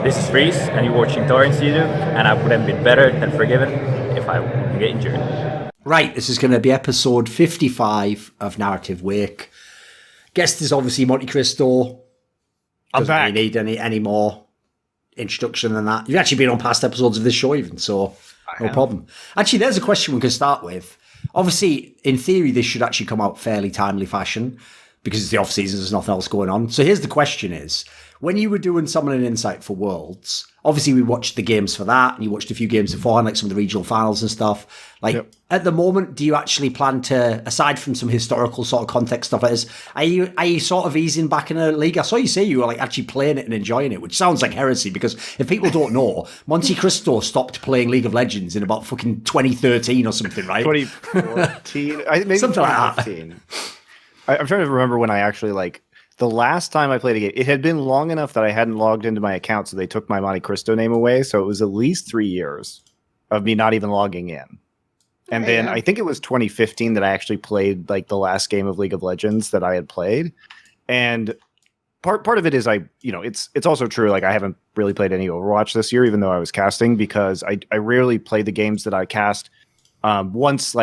This is Freeze, and you're watching Thorin's YouTube, and I would have been better than forgiven if I wouldn't get injured. Right, this is going to be episode 55 of Narrative Wake. Guest is obviously MonteCristo. I'm back. Really need any more introduction than that. You've actually been on past episodes of this show even, so no problem. Actually, there's a question we can start with. Obviously, in theory, this should actually come out fairly timely fashion because it's the off-season, there's nothing else going on. So here's the question is, when you were doing Summon and Insight for Worlds, obviously we watched the games for that, and you watched a few games beforehand, like some of the regional finals and stuff. Like, At the moment, do you actually plan to, aside from some historical sort of context stuff, are you sort of easing back in a league? I saw you say you were like actually playing it and enjoying it, which sounds like heresy, because if people don't know, MonteCristo stopped playing League of Legends in about fucking 2013 or something, right? 2014, maybe something like that. I'm trying to remember when I actually the last time I played a game, it had been long enough that I hadn't logged into my account, so they took my MonteCristo name away. So it was at least 3 years of me not even logging in. And then I think it was 2015 that I actually played the last game of League of Legends that I had played. And part of it is it's also true. I haven't really played any Overwatch this year, even though I was casting, because I rarely play the games that I cast once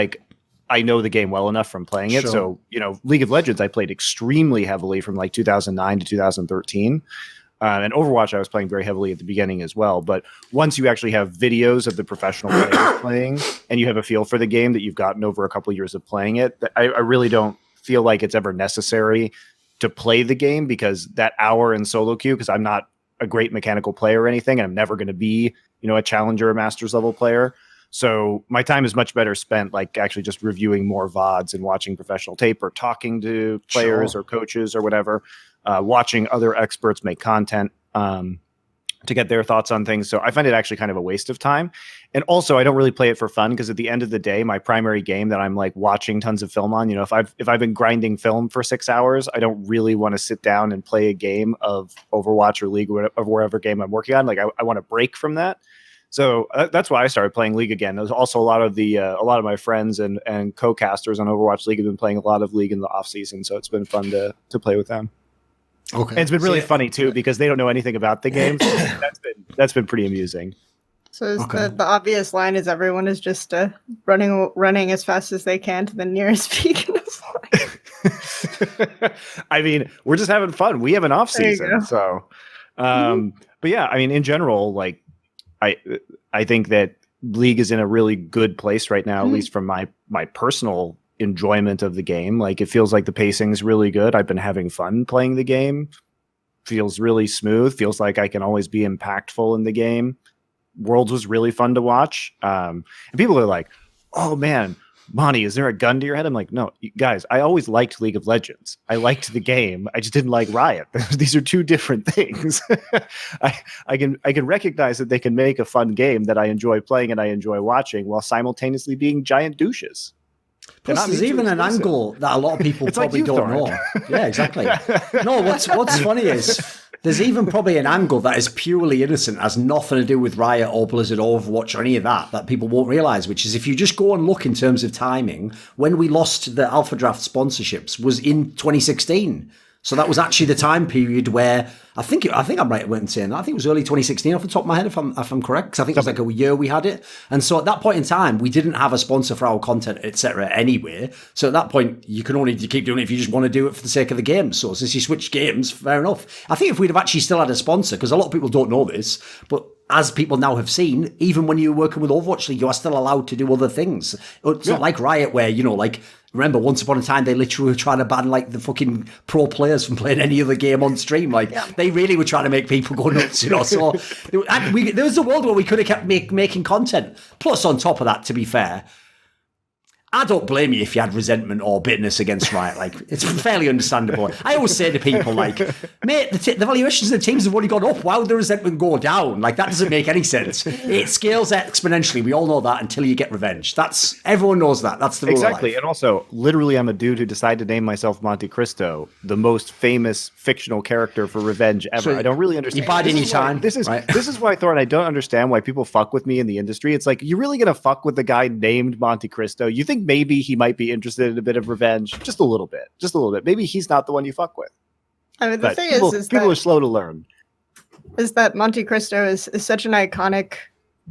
I know the game well enough from playing it. Sure. So, League of Legends, I played extremely heavily from 2009 to 2013. And Overwatch, I was playing very heavily at the beginning as well. But once you actually have videos of the professional players playing and you have a feel for the game that you've gotten over a couple of years of playing it, I really don't feel like it's ever necessary to play the game, because that hour in solo queue, because I'm not a great mechanical player or anything, and I'm never going to be, a challenger or masters level player. So my time is much better spent actually just reviewing more VODs and watching professional tape, or talking to players or coaches or whatever, watching other experts make content to get their thoughts on things. So I find it actually kind of a waste of time. And also, I don't really play it for fun, because at the end of the day, my primary game that I'm watching tons of film on, if I've been grinding film for 6 hours, I don't really want to sit down and play a game of Overwatch or League or wherever game I'm working on. I want to break from that. So that's why I started playing League again. There's also a lot of my friends and co-casters on Overwatch League have been playing a lot of League in the off season, so it's been fun to play with them. Okay, and it's been really funny too, because they don't know anything about the game. So that's been pretty amusing. So the obvious line is everyone is just running as fast as they can to the nearest peak. I mean, we're just having fun. We have an off season, so. But yeah, I mean, in general, I think that League is in a really good place right now, at least from my personal enjoyment of the game. It feels like the pacing is really good. I've been having fun playing the game. Feels really smooth. Feels like I can always be impactful in the game. Worlds was really fun to watch. And people are like, "Oh man, Monty, is there a gun to your head?" I'm like, no, guys, I always liked League of Legends. I liked the game. I just didn't like Riot. These are two different things. I can recognize that they can make a fun game that I enjoy playing and I enjoy watching, while simultaneously being giant douches. Plus, there's even an angle that a lot of people probably don't know. Yeah, exactly. No, what's funny is there's even probably an angle that is purely innocent, has nothing to do with Riot or Blizzard or Overwatch or any of that people won't realize, which is, if you just go and look in terms of timing, when we lost the Alpha Draft sponsorships was in 2016. So that was actually the time period where I think I'm right in saying that. I think it was early 2016 off the top of my head, if I'm correct, because I think it was a year we had it. And so at that point in time, we didn't have a sponsor for our content, etc. anyway. So at that point, you can only keep doing it if you just want to do it for the sake of the game. So since you switch games, fair enough. I think if we'd have actually still had a sponsor, because a lot of people don't know this, but as people now have seen, even when you're working with Overwatch League, you are still allowed to do other things. It's not like Riot, where, remember, once upon a time, they literally were trying to ban the fucking pro players from playing any other game on stream. They really were trying to make people go nuts, So there was a world where we could have kept making content. Plus, on top of that, to be fair, I don't blame you if you had resentment or bitterness against Riot. It's fairly understandable. I always say to people, mate, the valuations of the teams have only gone up. Why would the resentment go down? That doesn't make any sense. It scales exponentially. We all know that until you get revenge. Everyone knows that. That's the rule exactly. of life. And also, literally, I'm a dude who decided to name myself MonteCristo, the most famous fictional character for revenge ever. So I don't really understand. You bide any time. This is why, Thorin, I don't understand why people fuck with me in the industry. It's you're really gonna fuck with the guy named MonteCristo? You think maybe he might be interested in a bit of revenge, just a little bit. Maybe he's not the one you fuck with. I mean, the thing people is people are slow to learn. is that Monte Cristo is such an iconic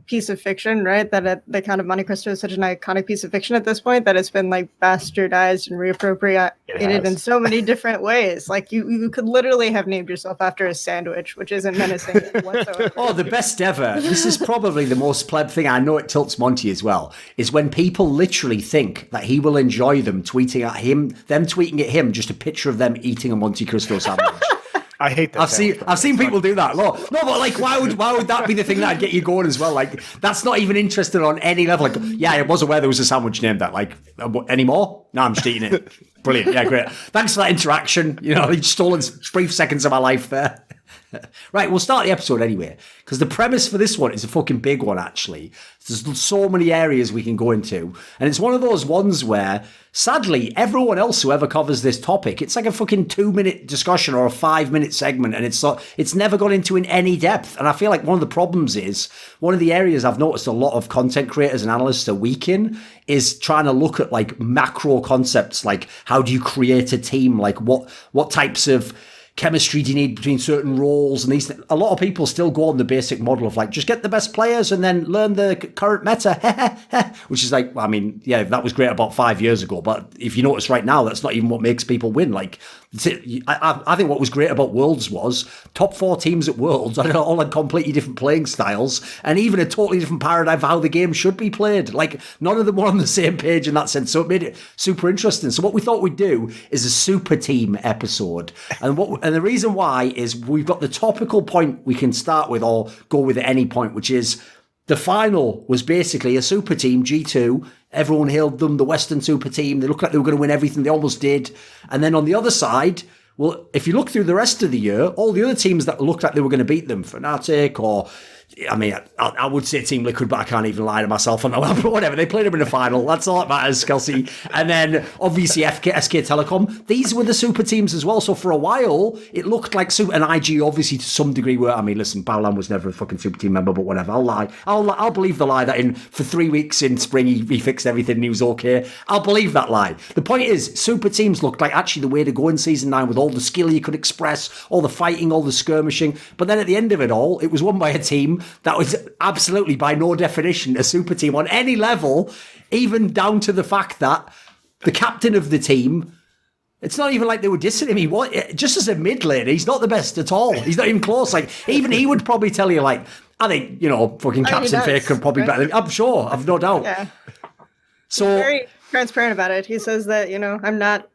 piece of fiction, right? That the account of Monte Cristo is such an iconic piece of fiction at this point that it's been like bastardized and reappropriated in so many different ways. Like you could literally have named yourself after a sandwich, which isn't menacing whatsoever. Oh, the best ever. This is probably the most pleb thing. I know it tilts Monty as well, is when people literally think that he will enjoy them tweeting at him just a picture of them eating a Monte Cristo sandwich. I hate that. I've seen people do that. No, but like, why would that be the thing that'd get you going as well? Like, that's not even interesting on any level. Like, yeah, I was aware there was a sandwich named that. Like, anymore? No, I'm just eating it. Brilliant. Yeah, great. Thanks for that interaction. You know, you've stolen brief seconds of my life there. Right, we'll start the episode anyway, because the premise for this one is a fucking big one, actually. There's so many areas we can go into, and it's one of those ones where, sadly, everyone else who ever covers this topic, it's like a fucking 2-minute discussion or a 5-minute segment, and it's never gone into in any depth. And I feel like one of the problems is, one of the areas I've noticed a lot of content creators and analysts are weak in is trying to look at like macro concepts, like how do you create a team, like what types of chemistry do you need between certain roles and these things. A lot of people still go on the basic model of like, just get the best players and then learn the current meta, which is like, I mean, yeah, that was great about 5 years ago, but if you notice right now, that's not even what makes people win. Like, I think what was great about Worlds was top 4 teams at Worlds all had completely different playing styles and even a totally different paradigm for how the game should be played. Like, none of them were on the same page in that sense, so it made it super interesting. So what we thought we'd do is a super team episode, and the reason why is we've got the topical point we can start with or go with at any point, which is the final was basically a super team, G2. Everyone hailed them, the Western super team. They looked like they were going to win everything. They almost did. And then on the other side, well, if you look through the rest of the year, all the other teams that looked like they were going to beat them, Fnatic or... I mean, I would say Team Liquid, but I can't even lie to myself on that one. But whatever, they played them in the final. That's all that matters, Kelsey. And then, obviously, SK Telecom. These were the super teams as well. So for a while, it looked like super... And IG, obviously, to some degree, were... I mean, listen, Baolan was never a fucking super team member, but whatever. I'll lie. I'll believe the lie that for 3 weeks in spring, he fixed everything and he was okay. I'll believe that lie. The point is, super teams looked like actually the way to go in Season 9 with all the skill you could express, all the fighting, all the skirmishing. But then at the end of it all, it was won by a team that was absolutely by no definition a super team on any level, even down to the fact that the captain of the team, it's not even like they were dissing him. Just as a mid lane, he's not the best at all. He's not even close. Like, even he would probably tell you, like, I think, you know, fucking Captain Faker probably better than, I'm sure, I've no doubt. Yeah. So he's very transparent about it. He says that, you know, I'm not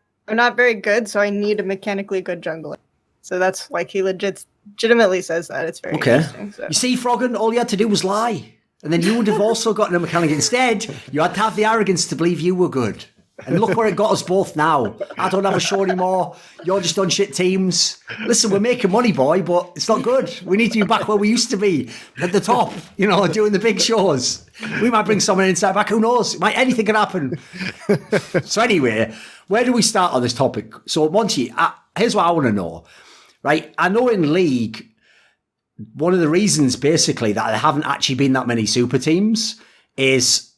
very good, so I need a mechanically good jungler. So that's like he legitimately says that. It's very interesting. So. You see, Froggen, all you had to do was lie. And then you would have also gotten a mechanic. Instead, you had to have the arrogance to believe you were good. And look where it got us both now. I don't have a show anymore. You're just on shit teams. Listen, we're making money, boy, but it's not good. We need to be back where we used to be, at the top, you know, doing the big shows. We might bring someone inside back. Who knows? Anything can happen. So anyway, where do we start on this topic? So, Monty, here's what I want to know. Right, I know in League, one of the reasons basically that there haven't actually been that many super teams is,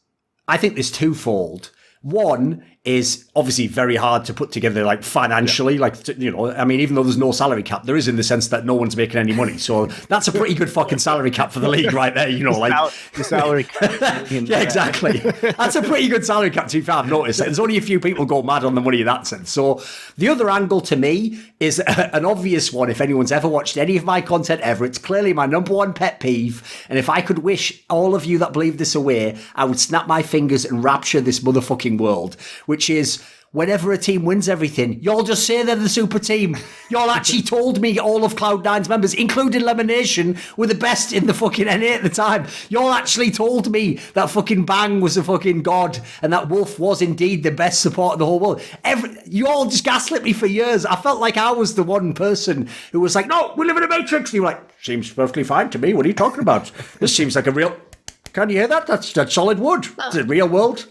I think there's twofold. One is obviously very hard to put together, like financially, like, you know, I mean, even though there's no salary cap, there is in the sense that no one's making any money. So that's a pretty good fucking salary cap for the league right there, you know, like the salary cap. Yeah, exactly. That's a pretty good salary cap, to be fair. I've noticed that. There's only a few people go mad on the money in that sense. So the other angle to me is an obvious one. If anyone's ever watched any of my content ever, it's clearly my number one pet peeve. And if I could wish all of you that believe this away, I would snap my fingers and rapture this motherfucking world, which is whenever a team wins everything, y'all just say they're the super team. Y'all actually told me all of Cloud9's members, including Lemonation, were the best in the fucking NA at the time. Y'all actually told me that fucking Bang was a fucking god and that Wolf was indeed the best support in the whole world. You all just gaslit me for years. I felt like I was the one person who was like, no, we live in a matrix. And you were like, seems perfectly fine to me. What are you talking about? This seems like a real... Can you hear that? That's solid wood. It's a real world.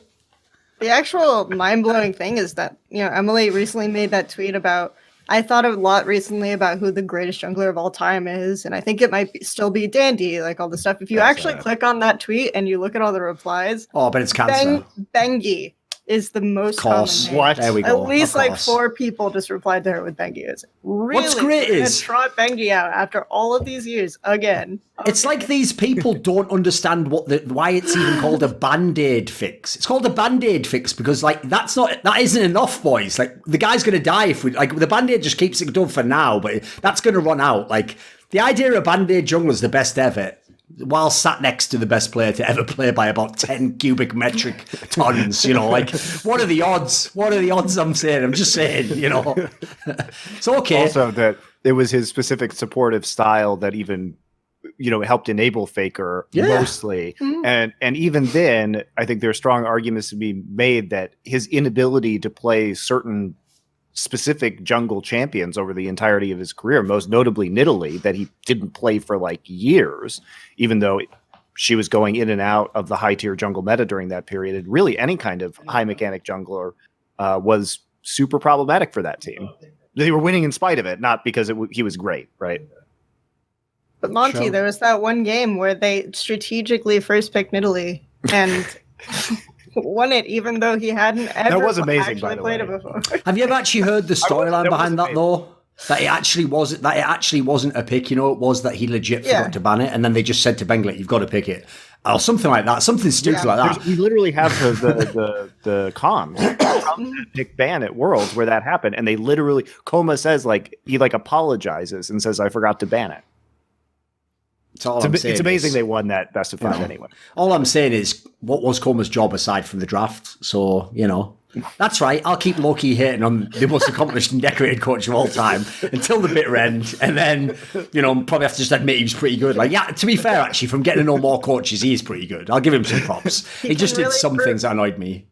The actual mind-blowing thing is that, you know, Emily recently made that tweet about, I thought a lot recently about who the greatest jungler of all time is, and I think it might still be Dandy, like all the stuff. If you actually click on that tweet and you look at all the replies, oh, but it's cancer. Bengi is the most common name. What? There we go. At least Of like course. 4 people just replied to her with Bengi. It's really, What's great we're gonna is- trot Bengi out after all of these years again. It's like these people don't understand why it's even called a Band-Aid fix. It's called a Band-Aid fix because like that isn't enough, boys. Like the guy's gonna die if we like the Band-Aid just keeps it done for now, but that's gonna run out. Like the idea of Band-Aid jungler is the best ever, while sat next to the best player to ever play by about 10 cubic metric tons, you know, like what are the odds? What are the odds? I'm just saying, you know. It's okay. Also that it was his specific supportive style that even, you know, helped enable Faker mostly. And even then, I think there are strong arguments to be made that his inability to play certain specific jungle champions over the entirety of his career, most notably Nidalee, that he didn't play for like years, even though she was going in and out of the high tier jungle meta during that period. And really any kind of high mechanic jungler was super problematic for that team. They were winning in spite of it, not because he was great, right? But Monty, there was that one game where they strategically first picked Nidalee and won it, even though he hadn't ever That was amazing, actually by the played way. it before. Have you ever actually heard the storyline that was behind that amazing. though? That it actually wasn't a pick, you know, it was that he legit forgot to ban it, and then they just said to Bengley, "You've got to pick it," or something like that, something stupid like that. We literally have the comms from that pick ban at Worlds where that happened, and they literally Koma says like he like apologizes and says I forgot to ban it. It's amazing they won that best of 5 anyway. All I'm saying is, what was Coma's job aside from the draft? So, you know, that's right. I'll keep low-key hating on the most accomplished and decorated coach of all time until the bitter end. And then, you know, probably have to just admit he was pretty good. Like, yeah, to be fair, actually, from getting to know more coaches, he is pretty good. I'll give him some props. He just did some things that annoyed me.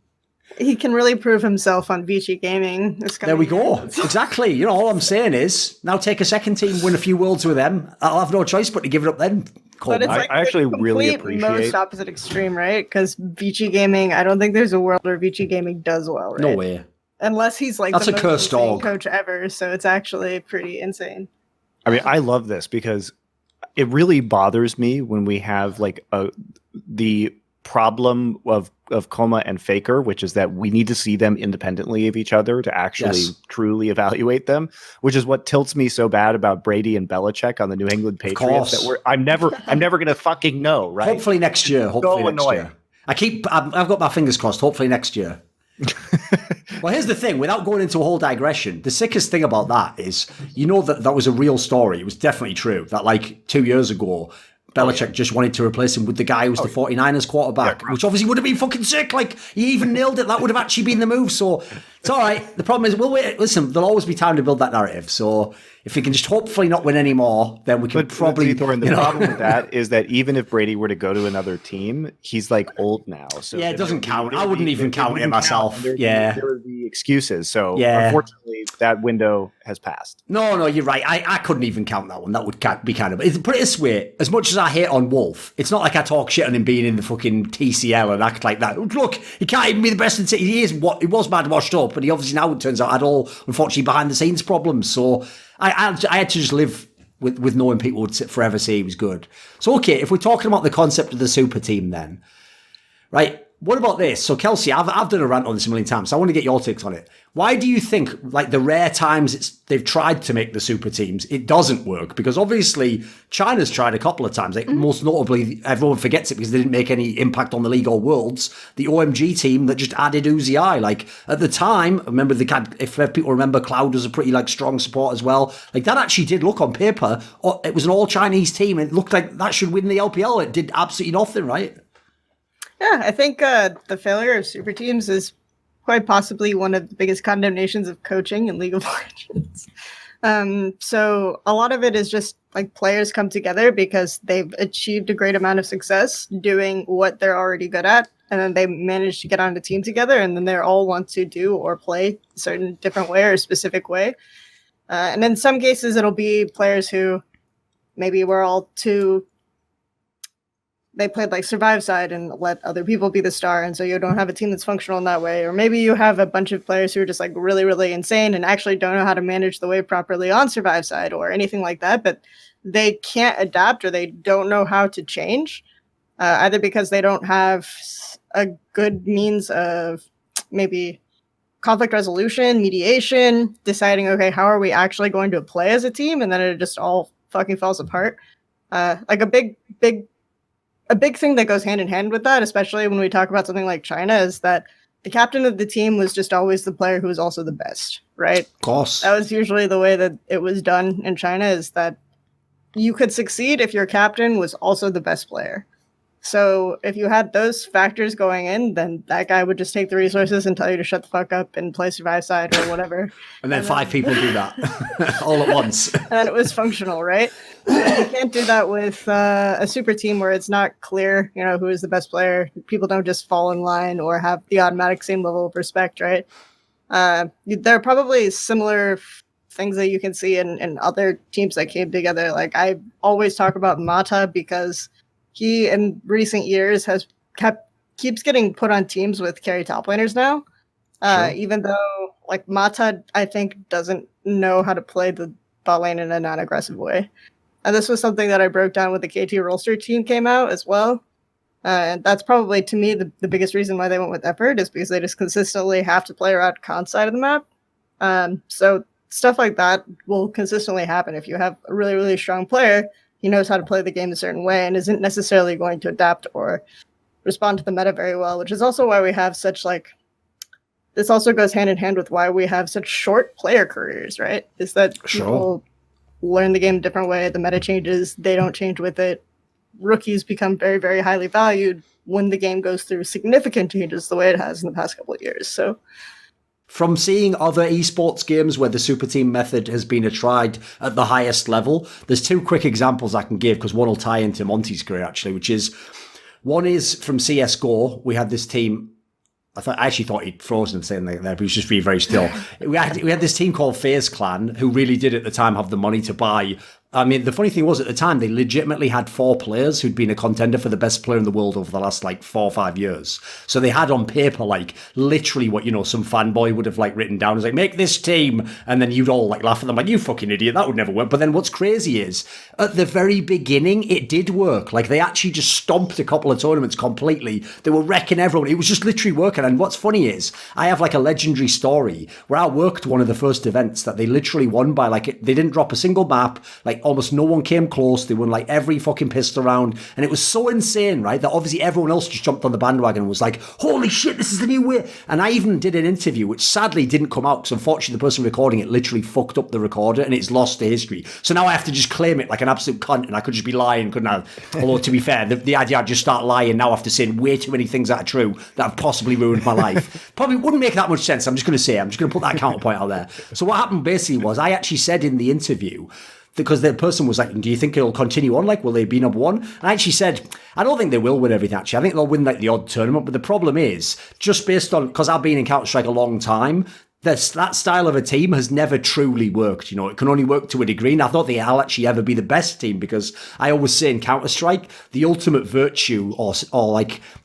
He can really prove himself on Vici Gaming. There we go. Exactly. You know, all I'm saying is, now take a second team, win a few worlds with them. I'll have no choice but to give it up then. But it's like I actually the really complete appreciate most opposite extreme, right? Because Vici Gaming, I don't think there's a world where Vici Gaming does well, right? No way. Unless he's like That's the a most cursed insane dog. coach ever, so it's actually pretty insane. I mean, I love this because it really bothers me when we have like the problem of Koma and Faker, which is that we need to see them independently of each other to actually truly evaluate them, which is what tilts me so bad about Brady and Belichick on the New England Patriots. That I'm never gonna fucking know, right? Hopefully next year. Hopefully So next annoying. year. I've got my fingers crossed. Hopefully next year. Well, here's the thing. Without going into a whole digression, the sickest thing about that is, you know, that was a real story. It was definitely true. That like 2 years ago, Belichick just wanted to replace him with the guy who was the 49ers quarterback, which obviously would have been fucking sick. Like, he even nailed it. That would have actually been the move. So it's all right. The problem is, we'll wait. Listen, there'll always be time to build that narrative. So if we can just hopefully not win anymore, then we can probably. Thorin, the problem with that is that even if Brady were to go to another team, he's like old now. So yeah, it doesn't count. I wouldn't even count it myself. There would be excuses. So unfortunately, that window has passed. No, you're right. I couldn't even count that one. That would be kind of. Put it this way: as much as I hate on Wolf, it's not like I talk shit on him being in the fucking TCL and act like that. Look, he can't even be the best in the city. He was mad washed up, but he obviously now, it turns out, had all, unfortunately, behind the scenes problems. So I had to just live with knowing people would forever say he was good. So okay, if we're talking about the concept of the super team, then right. What about this? So, Kelsey, I've done a rant on this a million times, so I want to get your takes on it. Why do you think, like, the rare times they've tried to make the super teams, it doesn't work? Because obviously, China's tried a couple of times. Like, most notably, everyone forgets it because they didn't make any impact on the league or worlds. The OMG team that just added Uzi I. Like, at the time, remember, if people remember, Cloud was a pretty, like, strong support as well. Like, that actually did look on paper. It was an all-Chinese team, and it looked like that should win the LPL. It did absolutely nothing, right? Yeah, I think the failure of super teams is quite possibly one of the biggest condemnations of coaching in League of Legends. So a lot of it is just like players come together because they've achieved a great amount of success doing what they're already good at, and then they manage to get on a team together, and then they all want to do or play a certain different way or specific way. And in some cases, it'll be players who maybe were all too. They played like survive side and let other people be the star, and so you don't have a team that's functional in that way. Or maybe you have a bunch of players who are just like really, really insane and actually don't know how to manage the wave properly on survive side or anything like that, but they can't adapt or they don't know how to change, either because they don't have a good means of maybe conflict resolution, mediation, deciding, okay, how are we actually going to play as a team? And then it just all fucking falls apart. Like a big thing that goes hand in hand with that, especially when we talk about something like China, is that the captain of the team was just always the player who was also the best, right? Of course. That was usually the way that it was done in China, is that you could succeed if your captain was also the best player. So if you had those factors going in, then that guy would just take the resources and tell you to shut the fuck up and play survive side or whatever. And then 5 people do that all at once. And it was functional, right? You can't do that with a super team where it's not clear, who is the best player. People don't just fall in line or have the automatic same level of respect, right? There are probably similar things that you can see in other teams that came together. Like I always talk about Mata because he, in recent years, keeps getting put on teams with carry top laners now. Sure. Even though, like, Mata, I think, doesn't know how to play the bot lane in a non-aggressive way. And this was something that I broke down when the KT Rolster team came out as well. And that's probably, to me, the biggest reason why they went with Effort, is because they just consistently have to play around con side of the map. So stuff like that will consistently happen if you have a really, really strong player. He knows how to play the game a certain way and isn't necessarily going to adapt or respond to the meta very well, which is also why we have such, like, this also goes hand in hand with why we have such short player careers, right? Is that people learn the game a different way, the meta changes, they don't change with it. Rookies become very, very highly valued when the game goes through significant changes the way it has in the past couple of years. So from seeing other esports games where the super team method has been tried at the highest level, there's 2 quick examples I can give, because one will tie into Monty's career, actually, which is, one is from CSGO. We had this team, I actually thought he'd frozen saying there, but he was just very, very still. we had this team called FaZe Clan, who really did at the time have the money to buy. I mean, the funny thing was, at the time, they legitimately had 4 players who'd been a contender for the best player in the world over the last, 4 or 5 years. So they had on paper, literally what, some fanboy would have, written down. It was make this team. And then you'd all, laugh at them, you fucking idiot, that would never work. But then what's crazy is, at the very beginning, it did work. They actually just stomped a couple of tournaments completely. They were wrecking everyone. It was just literally working. And what's funny is, I have, a legendary story where I worked one of the first events that they literally won by, they didn't drop a single map, almost no one came close. They won every fucking pistol round, and it was so insane, right, that obviously everyone else just jumped on the bandwagon and was like, holy shit, this is the new way. And I even did an interview which sadly didn't come out because unfortunately the person recording it literally fucked up the recorder and it's lost to history. So now I have to just claim it like an absolute cunt, and I could just be lying, couldn't I? Although to be fair, the idea I'd just start lying now after saying way too many things that are true that have possibly ruined my life probably wouldn't make that much sense. I'm just going to put that counterpoint out there. So what happened basically was, I actually said in the interview, because the person was like, do you think it'll continue on? Will they be number one? And I actually said, I don't think they will win everything, actually. I think they'll win the odd tournament. But the problem is, just based on, because I've been in Counter-Strike a long time, that style of a team has never truly worked. It can only work to a degree. And I thought they'll actually ever be the best team, because I always say in Counter-Strike, the ultimate virtue or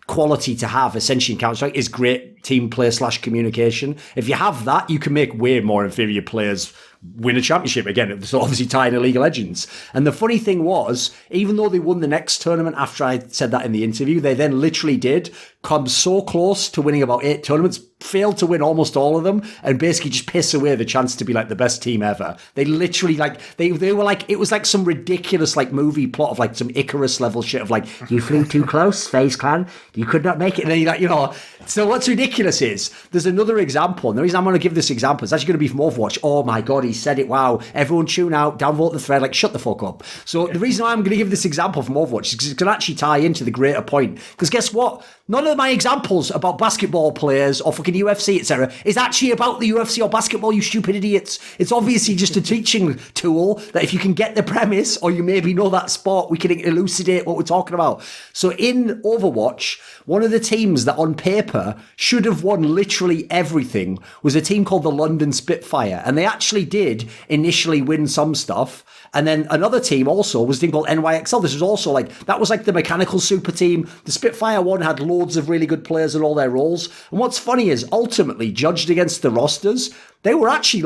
quality to have essentially in Counter-Strike is great team play / communication. If you have that, you can make way more inferior players win a championship. Again, it's obviously tying to League of Legends. And the funny thing was, even though they won the next tournament after I said that in the interview, they then literally did come so close to winning about 8 tournaments, failed to win almost all of them, and basically just piss away the chance to be the best team ever. They literally they were it was some ridiculous movie plot of some Icarus level shit of you flew too close, FaZe Clan, you could not make it. And then so what's ridiculous is, there's another example, and the reason I'm going to give this example is actually going to be from Overwatch. Oh my god, he said it, wow, everyone tune out, downvote the thread, shut the fuck up. So the reason why I'm going to give this example from Overwatch is because it's going to actually tie into the greater point. Because guess what? None of my examples about basketball players or fucking UFC, etc., is actually about the UFC or basketball, you stupid idiots. It's obviously just a teaching tool that if you can get the premise, or you maybe know that sport, we can elucidate what we're talking about. So in Overwatch, one of the teams that on paper should have won literally everything was a team called the London Spitfire. And they actually did initially win some stuff. And then another team also was a team called NYXL. This was also that was the mechanical super team. The Spitfire one had loads of really good players in all their roles. And what's funny is, ultimately, judged against the rosters, they were actually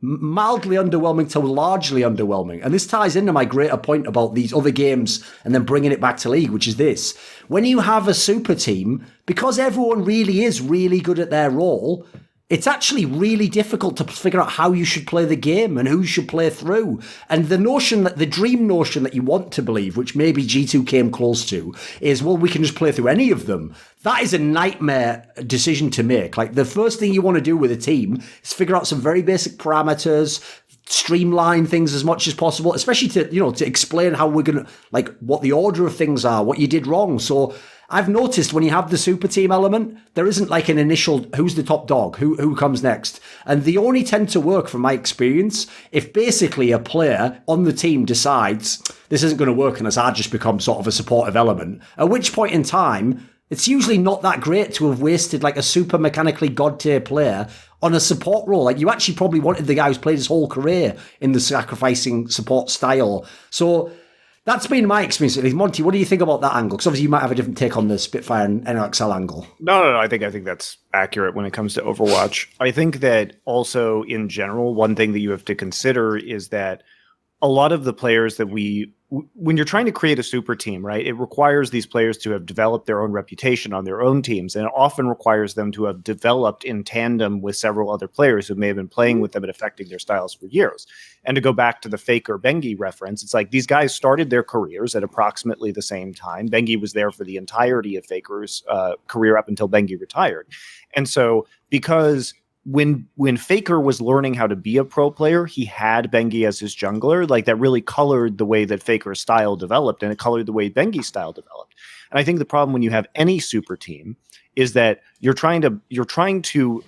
mildly underwhelming to largely underwhelming. And this ties into my greater point about these other games and then bringing it back to League, which is this. When you have a super team, because everyone really is really good at their role, it's actually really difficult to figure out how you should play the game and who should play through. And the dream notion that you want to believe, which maybe G2 came close to, is, well, we can just play through any of them. That is a nightmare decision to make. Like, the first thing you want to do with a team is figure out some very basic parameters, streamline things as much as possible, especially to explain how we're going to, like, what the order of things are, what you did wrong. So I've noticed when you have the super team element, there isn't like an initial, who's the top dog, who comes next. And they only tend to work, from my experience, if basically a player on the team decides this isn't going to work unless I just become sort of a supportive element. At which point in time, it's usually not that great to have wasted like a super mechanically god tier player on a support role. Like, you actually probably wanted the guy who's played his whole career in the sacrificing support style. So that's been my experience. Monty, what do you think about that angle? Because obviously you might have a different take on the Spitfire and NXL angle. No. I think that's accurate when it comes to Overwatch. I think that also in general, one thing that you have to consider is that a lot of the players that when you're trying to create a super team, right, it requires these players to have developed their own reputation on their own teams. And it often requires them to have developed in tandem with several other players who may have been playing with them and affecting their styles for years. And to go back to the Faker Bengi reference, it's like these guys started their careers at approximately the same time. Bengi was there for the entirety of Faker's career up until Bengi retired. And so because when Faker was learning how to be a pro player, he had Bengi as his jungler. Like, that really colored the way that Faker's style developed, and it colored the way Bengi's style developed. And I think the problem when you have any super team is that you're trying to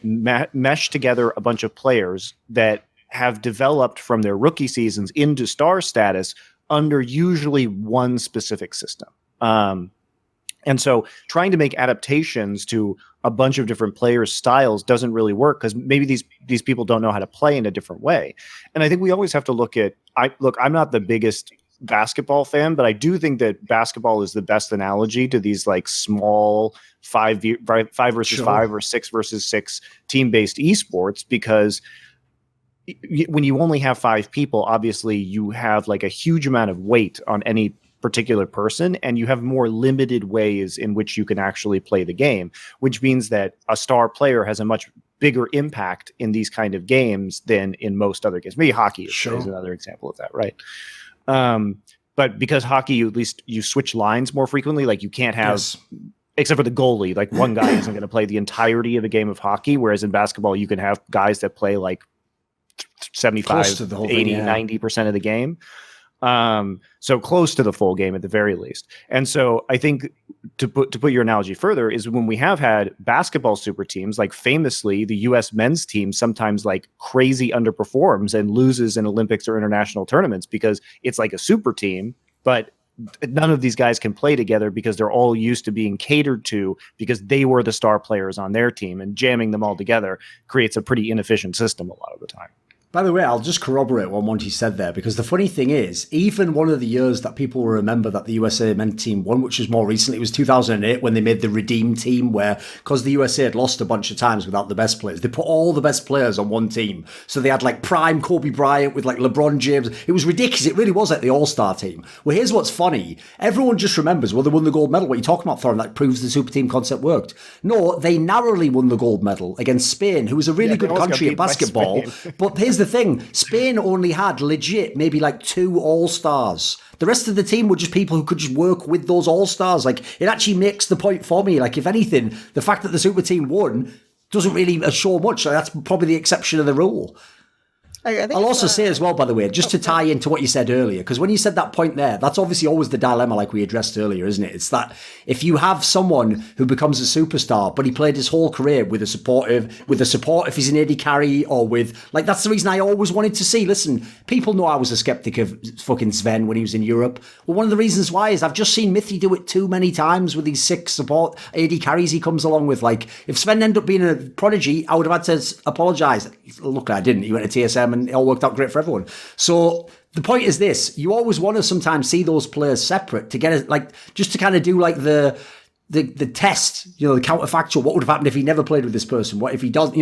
mesh together a bunch of players that have developed from their rookie seasons into star status under usually one specific system. And so trying to make adaptations to a bunch of different players' styles doesn't really work, because maybe these people don't know how to play in a different way. And I think we always have to look at, I'm not the biggest basketball fan, but I do think that basketball is the best analogy to these like small 5 versus 5 or 6 versus 6 team-based esports, because when you only have 5 people, obviously you have like a huge amount of weight on any particular person, and you have more limited ways in which you can actually play the game, which means that a star player has a much bigger impact in these kind of games than in most other games. Maybe hockey is another example of that, right? But because hockey, at least you switch lines more frequently. Like, you can't have, except for the goalie, like one guy isn't going to play the entirety of a game of hockey, whereas in basketball, you can have guys that play like 75, 80, 90% of the game. So close to the full game at the very least. And so I think to put your analogy further is when we have had basketball super teams, like famously the US men's team sometimes like crazy underperforms and loses in Olympics or international tournaments because it's like a super team, but none of these guys can play together because they're all used to being catered to because they were the star players on their team, and jamming them all together creates a pretty inefficient system a lot of the time. By the way, I'll just corroborate what Monty said there, because the funny thing is, even one of the years that people will remember that the USA men's team won, which was more recently, it was 2008 when they made the Redeem team, where, because the USA had lost a bunch of times without the best players, they put all the best players on one team. So they had like prime Kobe Bryant with like LeBron James. It was ridiculous. It really was like the all-star team. Well, here's what's funny. Everyone just remembers, well, they won the gold medal. What are you talking about, Thorin? That proves the super team concept worked. No, they narrowly won the gold medal against Spain, who was a really good country at basketball. But here's the thing. Spain only had legit maybe like 2 all-stars. The rest of the team were just people who could just work with those all-stars. Like, it actually makes the point for me. Like, if anything, the fact that the super team won doesn't really show much. So that's probably the exception of the rule. I'll also say as well, by the way, just to tie into what you said earlier, because when you said that point there, that's obviously always the dilemma like we addressed earlier, isn't it? It's that if you have someone who becomes a superstar, but he played his whole career with a support if he's an AD carry, or with, like, that's the reason I always wanted to see, listen, people know I was a skeptic of fucking Sven when he was in Europe. Well, one of the reasons why is I've just seen Mithy do it too many times with these 6 support AD carries he comes along with. Like, if Sven ended up being a prodigy, I would have had to apologise. Look, I didn't. He went to TSM and it all worked out great for everyone. So the point is this: you always want to sometimes see those players separate to get it, like, just to kind of do like the the test, the counterfactual, what would have happened if he never played with this person? What if he doesn't,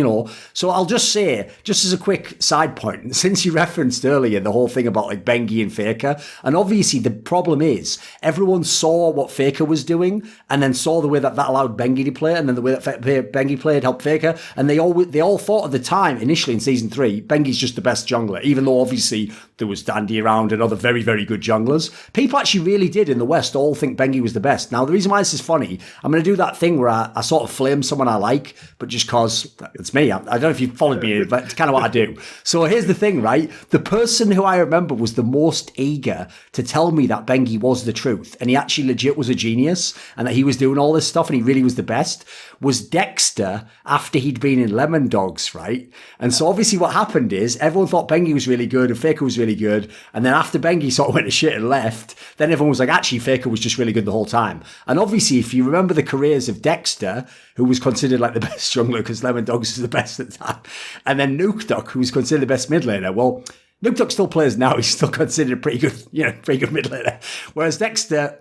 So I'll just say, just as a quick side point, since you referenced earlier the whole thing about like Bengi and Faker, and obviously the problem is everyone saw what Faker was doing and then saw the way that allowed Bengi to play, and then the way that Bengi played helped Faker, and they all thought at the time, initially in Season 3, Bengi's just the best jungler, even though obviously there was Dandy around and other very, very good junglers. People actually really did in the West all think Bengi was the best. Now, the reason why this is funny, I'm going to do that thing where I sort of flame someone I like, but just because it's me. I don't know if you've followed me, but it's kind of what I do. So here's the thing, right? The person who I remember was the most eager to tell me that Bengi was the truth, and he actually legit was a genius, and that he was doing all this stuff, and he really was the best, was Dexter after he'd been in Lemon Dogs, right? And so obviously what happened is everyone thought Bengi was really good and Faker was really good, and then after Bengi sort of went to shit and left, then everyone was like, actually Faker was just really good the whole time. And obviously if you remember the careers of Dexter, who was considered like the best jungler because Lemon Dogs was the best at the time, and then NateDOhDoubleG, who was considered the best mid laner, well, NateDOhDoubleG still plays now, he's still considered a pretty good mid laner, whereas Dexter,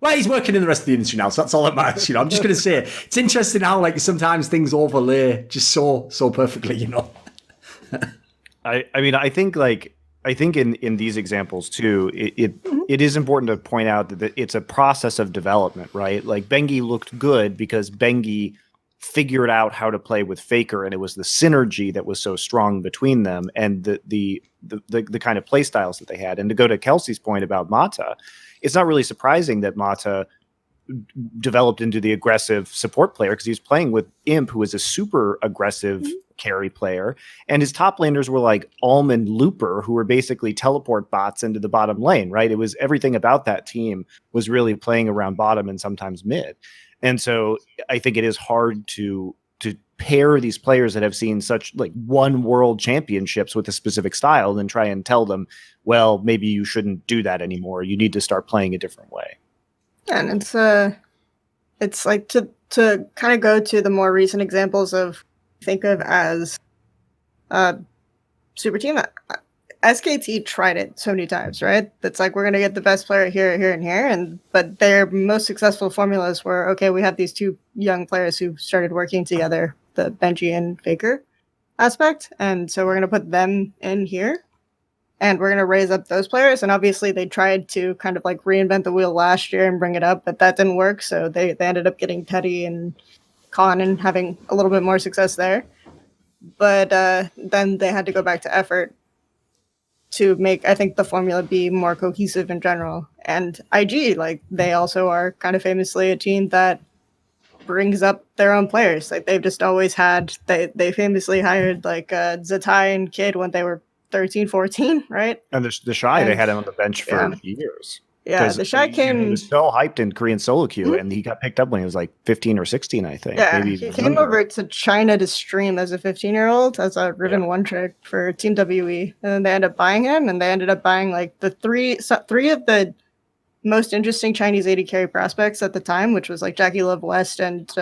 well, he's working in the rest of the industry now, so that's all that matters. I'm just going to say it's interesting how like sometimes things overlay just so perfectly. I think in these examples too, it is important to point out that it's a process of development, right? Like Bengi looked good because Bengi figured out how to play with Faker, and it was the synergy that was so strong between them, and the kind of play styles that they had. And to go to Kelsey's point about Mata, it's not really surprising that Mata developed into the aggressive support player because he was playing with Imp, who is a super aggressive carry player, and his top laners were like Alm and Looper, who were basically teleport bots into the bottom lane, right? It was everything about that team was really playing around bottom and sometimes mid. And so I think it is hard to pair these players that have seen such like one world championships with a specific style and then try and tell them, well, maybe you shouldn't do that anymore. You need to start playing a different way. And it's like to kind of go to the more recent examples of think of as super team. SKT tried it so many times, right? It's like we're gonna get the best player here, here, and here, but their most successful formulas were okay. We have these two young players who started working together, the Bengi and Faker aspect, and so we're gonna put them in here, and we're gonna raise up those players. And obviously, they tried to kind of like reinvent the wheel last year and bring it up, but that didn't work. So they ended up getting Teddy and Khan and having a little bit more success there. But then they had to go back to effort to make, I think, the formula be more cohesive in general. And IG, like, they also are kind of famously a team that brings up their own players. Like, they've just always had, they famously hired, like, Zatai and Kid when they were 13, 14, right? And the Shy, they had him on the bench for years. Yeah, the Shy came... He was so hyped in Korean solo queue, and he got picked up when he was like 15 or 16, I think. Yeah, maybe he came over to China to stream as a 15-year-old as a Riven one trick for Team WE. And then they ended up buying him, and they ended up buying like the three of the most interesting Chinese AD carry prospects at the time, which was like Jackie Love West and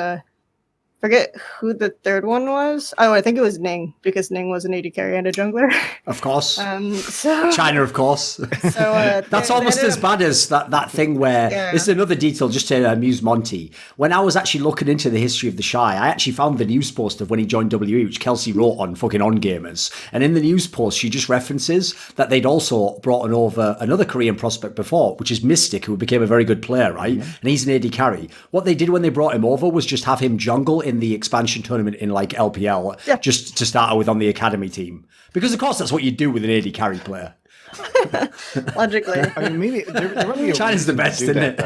forget who the third one was. Oh, I think it was Ning, because Ning was an AD carry and a jungler. Of course. So China, of course. So that's almost as bad as that thing where this is another detail just to amuse Monty. When I was actually looking into the history of the Shy, I actually found the news post of when he joined WE, which Kelsey wrote on fucking On Gamers. And in the news post, she just references that they'd also brought over another Korean prospect before, which is Mystic, who became a very good player, right? Mm-hmm. And he's an AD carry. What they did when they brought him over was just have him jungle in the expansion tournament in like LPL, just to start with on the academy team. Because of course that's what you do with an AD carry player. Logically. I mean, maybe there might be China's the best, isn't it?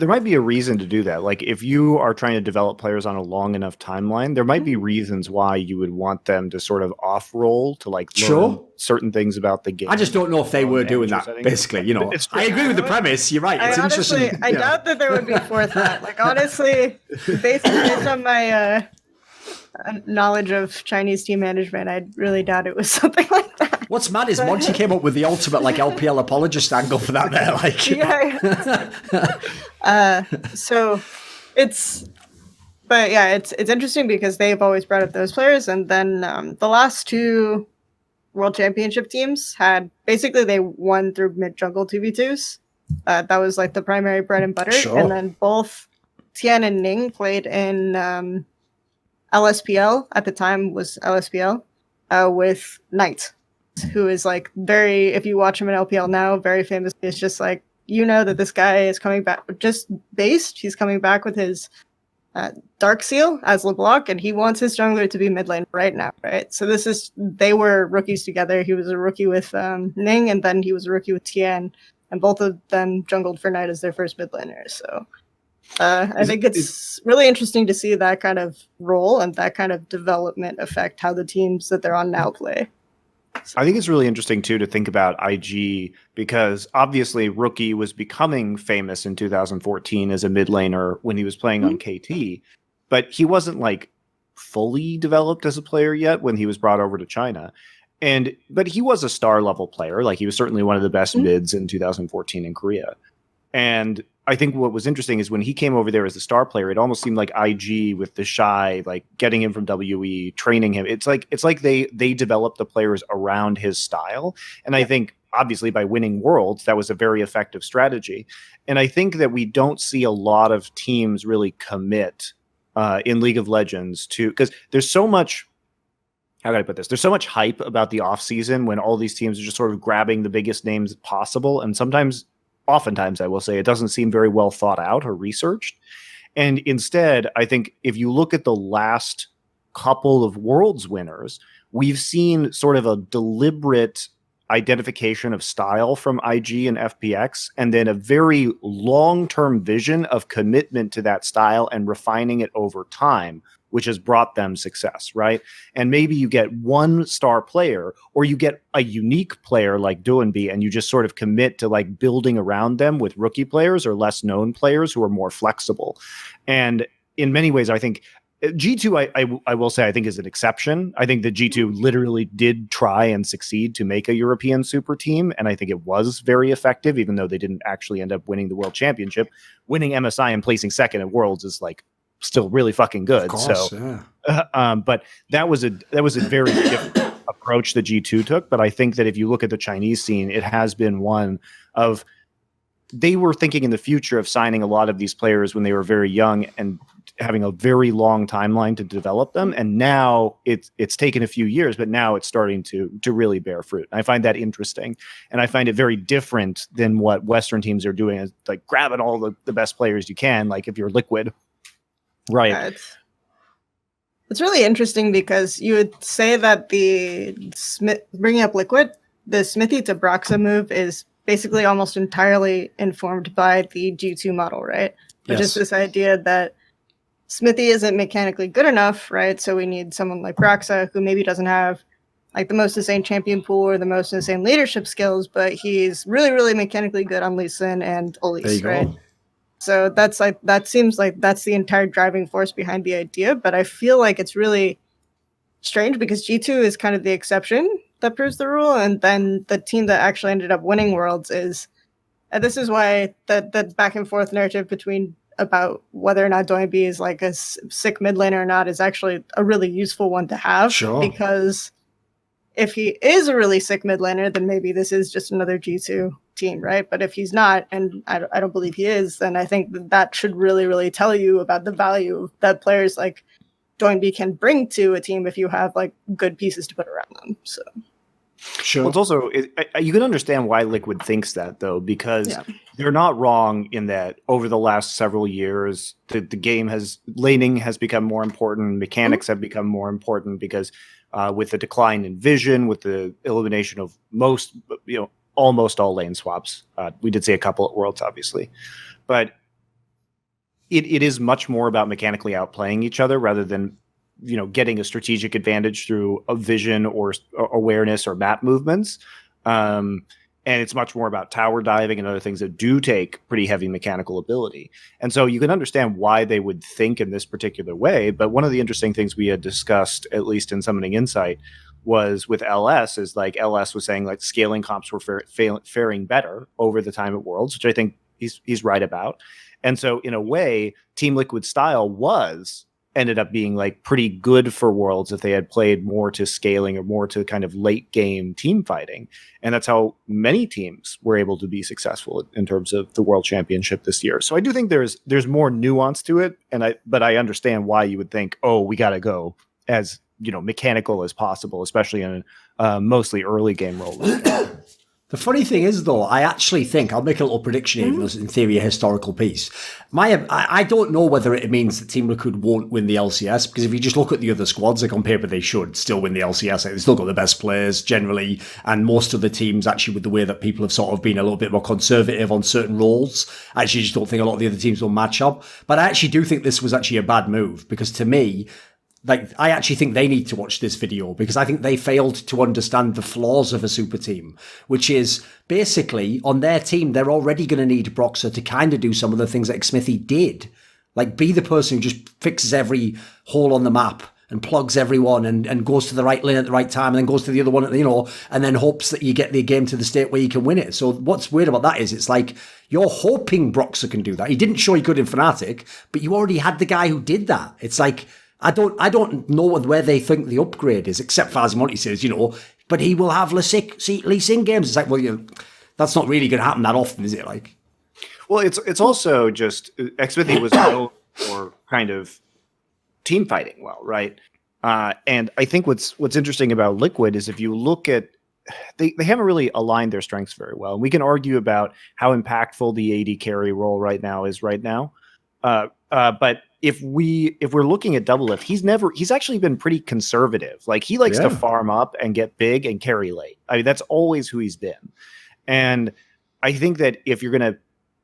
There might be a reason to do that. Like if you are trying to develop players on a long enough timeline, there might be reasons why you would want them to sort of off-roll to like learn certain things about the game. I just don't know if they were doing that, basically. You know, I agree with the premise. You're right. It's interesting. I doubt that there would be forethought. Like honestly, based on my knowledge of Chinese team management, I really doubt it was something like that. What's mad is Monty came up with the ultimate like LPL apologist angle for that there. Like, so it's interesting because they've always brought up those players, and then the last two World Championship teams had basically they won through mid jungle 2v2s. That was like the primary bread and butter, and then both Tian and Ning played in LSPL, at the time was LSPL, with Knight, who is like very, if you watch him in LPL now, very famous. It's just like, you know that this guy is coming back, just based, he's coming back with his Dark Seal as LeBlanc, and he wants his jungler to be mid lane right now, right? So they were rookies together. He was a rookie with Ning, and then he was a rookie with Tian, and both of them jungled for Knight as their first mid laner. So I think it's really interesting to see that kind of role and that kind of development affect how the teams that they're on now play. I think it's really interesting, too, to think about IG, because obviously Rookie was becoming famous in 2014 as a mid laner when he was playing on KT, but he wasn't like fully developed as a player yet when he was brought over to China. But he was a star level player. Like, he was certainly one of the best mids in 2014 in Korea. And I think what was interesting is when he came over there as a star player, it almost seemed like IG with the Shy, like getting him from WE, training him. It's like they developed the players around his style. And I think obviously by winning Worlds, that was a very effective strategy. And I think that we don't see a lot of teams really commit in League of Legends to, because there's so much, how can I put this? There's so much hype about the offseason when all these teams are just sort of grabbing the biggest names possible. And oftentimes, I will say, it doesn't seem very well thought out or researched. And instead, I think if you look at the last couple of Worlds winners, we've seen sort of a deliberate identification of style from IG and FPX, and then a very long-term vision of commitment to that style and refining it over time, which has brought them success, right? And maybe you get one star player, or you get a unique player like DOhDoubleG, and you just sort of commit to like building around them with rookie players or less known players who are more flexible. And in many ways, I think G2, I will say, I think is an exception. I think that G2 literally did try and succeed to make a European super team, and I think it was very effective, even though they didn't actually end up winning the World Championship. Winning MSI and placing second at Worlds is like still really fucking good. Of course, but that was a very different approach that G2 took. But I think that if you look at the Chinese scene, it has been one of, they were thinking in the future of signing a lot of these players when they were very young and having a very long timeline to develop them. And now it's taken a few years, but now it's starting to really bear fruit. I find that interesting. And I find it very different than what Western teams are doing, is like grabbing all the best players you can. Like if you're Liquid, right? It's really interesting because you would say that bringing up Liquid, the Smithy to Broxa move is basically almost entirely informed by the G2 model, right? Which is this idea that Smithy isn't mechanically good enough, right? So we need someone like Broxa, who maybe doesn't have like the most insane champion pool or the most insane leadership skills, but he's really, really mechanically good on Lee Sin and Elise, right? So that seems like that's the entire driving force behind the idea. But I feel like it's really strange because G2 is kind of the exception that proves the rule, and then the team that actually ended up winning Worlds is, and this is why the back and forth narrative about whether or not DOhDoubleG is like a sick mid laner or not is actually a really useful one to have. Sure. Because if he is a really sick mid laner, then maybe this is just another G2 team, right? But if he's not, and I don't believe he is, then I think that should really, really tell you about the value that players like DOhDoubleG can bring to a team if you have like good pieces to put around them. So. Sure. Well, it's also, you can understand why Liquid thinks that, though, because they're not wrong in that over the last several years, the game laning has become more important, mechanics have become more important because with the decline in vision, with the elimination of almost all lane swaps, we did see a couple at Worlds, obviously, but it is much more about mechanically outplaying each other rather than getting a strategic advantage through a vision or awareness or map movements. And it's much more about tower diving and other things that do take pretty heavy mechanical ability. And so you can understand why they would think in this particular way. But one of the interesting things we had discussed, at least in Summoning Insight, was with LS, is like LS was saying like scaling comps were faring better over the time at Worlds, which I think he's right about. And so in a way, Team Liquid style was ended up being like pretty good for Worlds if they had played more to scaling or more to kind of late game team fighting. And that's how many teams were able to be successful in terms of the World Championship this year. So I do think there's more nuance to it, but I understand why you would think, oh, we got to go as mechanical as possible, especially in mostly early game role. The funny thing is, though, I actually think, I'll make a little prediction, even though it's in theory a historical piece. I don't know whether it means that Team Liquid won't win the LCS, because if you just look at the other squads, like on paper they should still win the LCS. Like, they've still got the best players generally, and most of the teams, actually, with the way that people have sort of been a little bit more conservative on certain roles, I actually just don't think a lot of the other teams will match up. But I actually do think this was actually a bad move, because to me, I actually think they need to watch this video, because I think they failed to understand the flaws of a super team, which is basically on their team, they're already going to need Broxah to kind of do some of the things that Smithy did. Like, be the person who just fixes every hole on the map and plugs everyone and goes to the right lane at the right time and then goes to the other one, and then hopes that you get the game to the state where you can win it. So what's weird about that is it's like you're hoping Broxah can do that. He didn't show he could in Fnatic, but you already had the guy who did that. It's like, I don't know where they think the upgrade is, except for, as Monty says, but he will have Lee Sin games. It's like, well, that's not really going to happen that often, is it? Like, well, it's also just Xmithy was known for kind of team fighting well, right? And I think what's interesting about Liquid is if you look at they haven't really aligned their strengths very well. And we can argue about how impactful the AD carry role right now is right now, but if we're looking at Doublelift, he's actually been pretty conservative. Like, he likes to farm up and get big and carry late. I mean, that's always who he's been. And I think that if you're going to,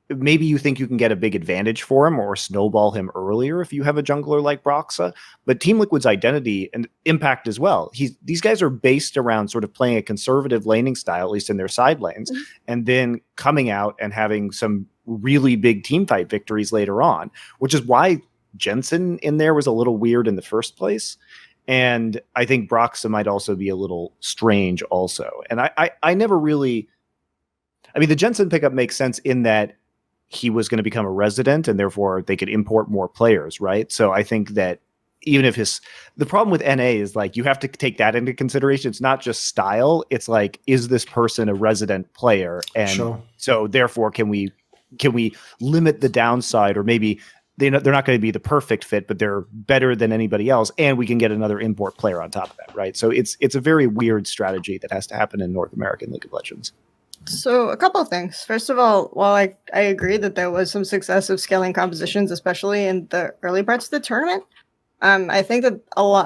maybe you think you can get a big advantage for him or snowball him earlier if you have a jungler like Broxah, but Team Liquid's identity and impact as well. These guys are based around sort of playing a conservative laning style, at least in their side lanes, and then coming out and having some really big team fight victories later on, which is why Jensen in there was a little weird in the first place. And I think Broxah might also be a little strange also. And I never really, I mean, the Jensen pickup makes sense in that he was going to become a resident and therefore they could import more players, right? So I think that even if the problem with NA is like, you have to take that into consideration. It's not just style. It's like, is this person a resident player? And so therefore can we limit the downside, or maybe they're not going to be the perfect fit, but they're better than anybody else, and we can get another import player on top of that, right? So it's a very weird strategy that has to happen in North American League of Legends. So a couple of things. First of all, while I agree that there was some success of scaling compositions, especially in the early parts of the tournament, I think that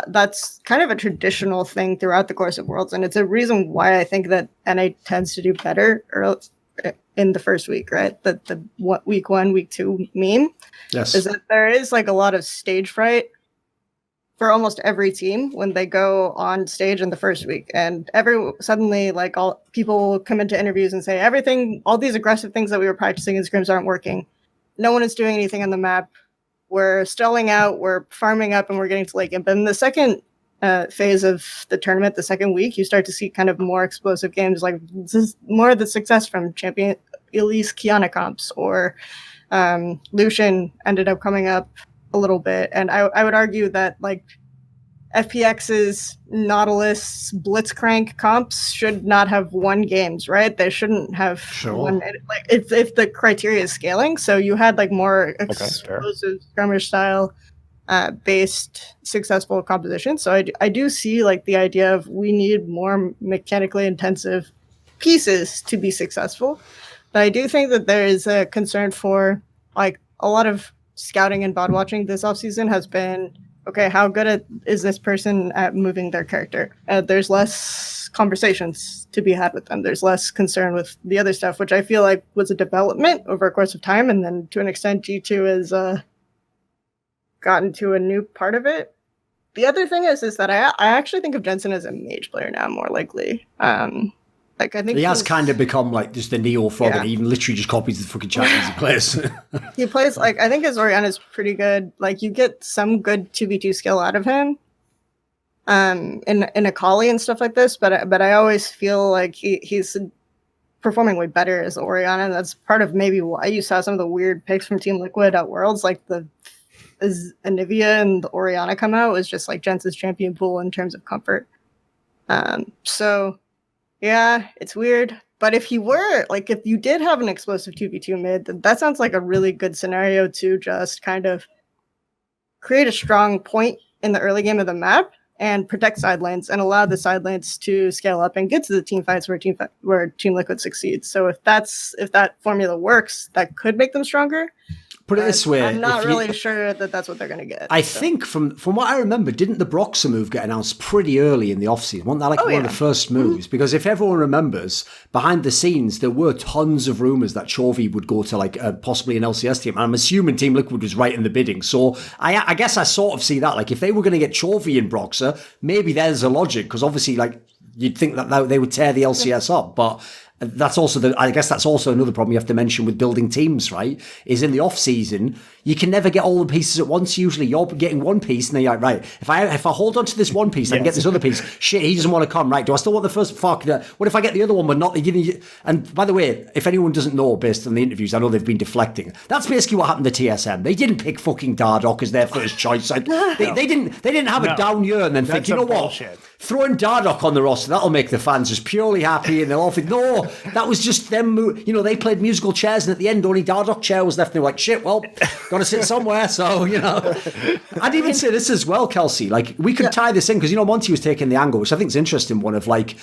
that's kind of a traditional thing throughout the course of Worlds, and it's a reason why I think that NA tends to do better in the first week, right? The week 1, week 2 meme is that there is like a lot of stage fright for almost every team when they go on stage in the first week, and suddenly like all people will come into interviews and say all these aggressive things that we were practicing in scrims aren't working. No one is doing anything on the map. We're stalling out, we're farming up, and we're getting to late game. But in the second phase of the tournament, the second week, you start to see kind of more explosive games. Like, this is more of the success from champion Elise Kiana comps, or Lucian ended up coming up a little bit. And I would argue that like FPX's Nautilus Blitzcrank comps should not have won games, right? They shouldn't have won. Like, if the criteria is scaling, so you had like more explosive skirmish style based successful composition. So I do see like the idea of we need more mechanically intensive pieces to be successful. But I do think that there is a concern for like a lot of scouting and bot watching this offseason has been, okay, how good is this person at moving their character? There's less conversations to be had with them. There's less concern with the other stuff, which I feel like was a development over a course of time. And then to an extent, G2 has gotten to a new part of it. The other thing is that I actually think of Jensen as a mage player now, more likely. Like, I think he has kind of become like just the Neo frog, and he even literally just copies the fucking champions he plays. He plays like, I think his Orianna is pretty good. Like, you get some good 2v2 skill out of him in Akali and stuff like this, but I always feel like he's performing way better as Orianna, and that's part of maybe why you saw some of the weird picks from Team Liquid at Worlds, like the as Anivia and Orianna come out was just like Jensen's champion pool in terms of comfort. So yeah, it's weird. But if you did have an explosive 2v2 mid, then that sounds like a really good scenario to just kind of create a strong point in the early game of the map and protect side lanes and allow the side lanes to scale up and get to the team fights where Team Liquid succeeds. So if that formula works, that could make them stronger. Put it this way, I'm not really sure that that's what they're going to get. I think from what I remember, didn't the Broxah move get announced pretty early in the offseason? Wasn't that like one of the first moves? Because if everyone remembers, behind the scenes, there were tons of rumours that Chovy would go to like possibly an LCS team. And I'm assuming Team Liquid was right in the bidding. So I guess I sort of see that. Like if they were going to get Chovy in Broxah, maybe there's a logic. Because obviously like you'd think that they would tear the LCS up. But that's also I guess that's also another problem you have to mention with building teams, right? Is in the off season, you can never get all the pieces at once. Usually you're getting one piece and then you're like, right, if I hold on to this one piece, I can get this other piece. Shit, he doesn't want to come, right? Do I still want the first? Fuck, what if I get the other one but not the... And by the way, if anyone doesn't know based on the interviews, I know they've been deflecting. That's basically what happened to TSM. They didn't pick fucking Dardoch as their first choice. Like, they didn't have a down year and then think, you know what? Throwing Dardoch on the roster, that'll make the fans just purely happy and they'll all think, no, that was just them. You know, they played musical chairs and at the end only Dardoch chair was left and they were like, shit, well, gotta sit somewhere. So, you know, I'd even say this as well, Kelsey. Like, we could tie this in because, you know, Monty was taking the angle, which I think is interesting, one of like,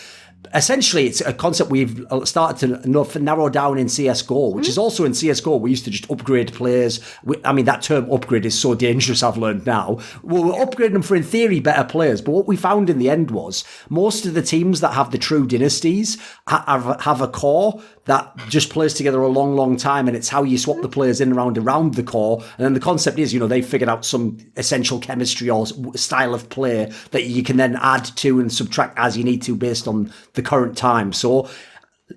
essentially it's a concept we've started to narrow down in CSGO, which is also in CSGO we used to just upgrade players. I mean, that term upgrade is so dangerous, I've learned now. Well, we're upgrading them for, in theory, better players, but what we found in the end was most of the teams that have the true dynasties have a core that just plays together a long, long time, and it's how you swap the players in around the core. And then the concept is, you know, they've figured out some essential chemistry or style of play that you can then add to and subtract as you need to based on the current time. So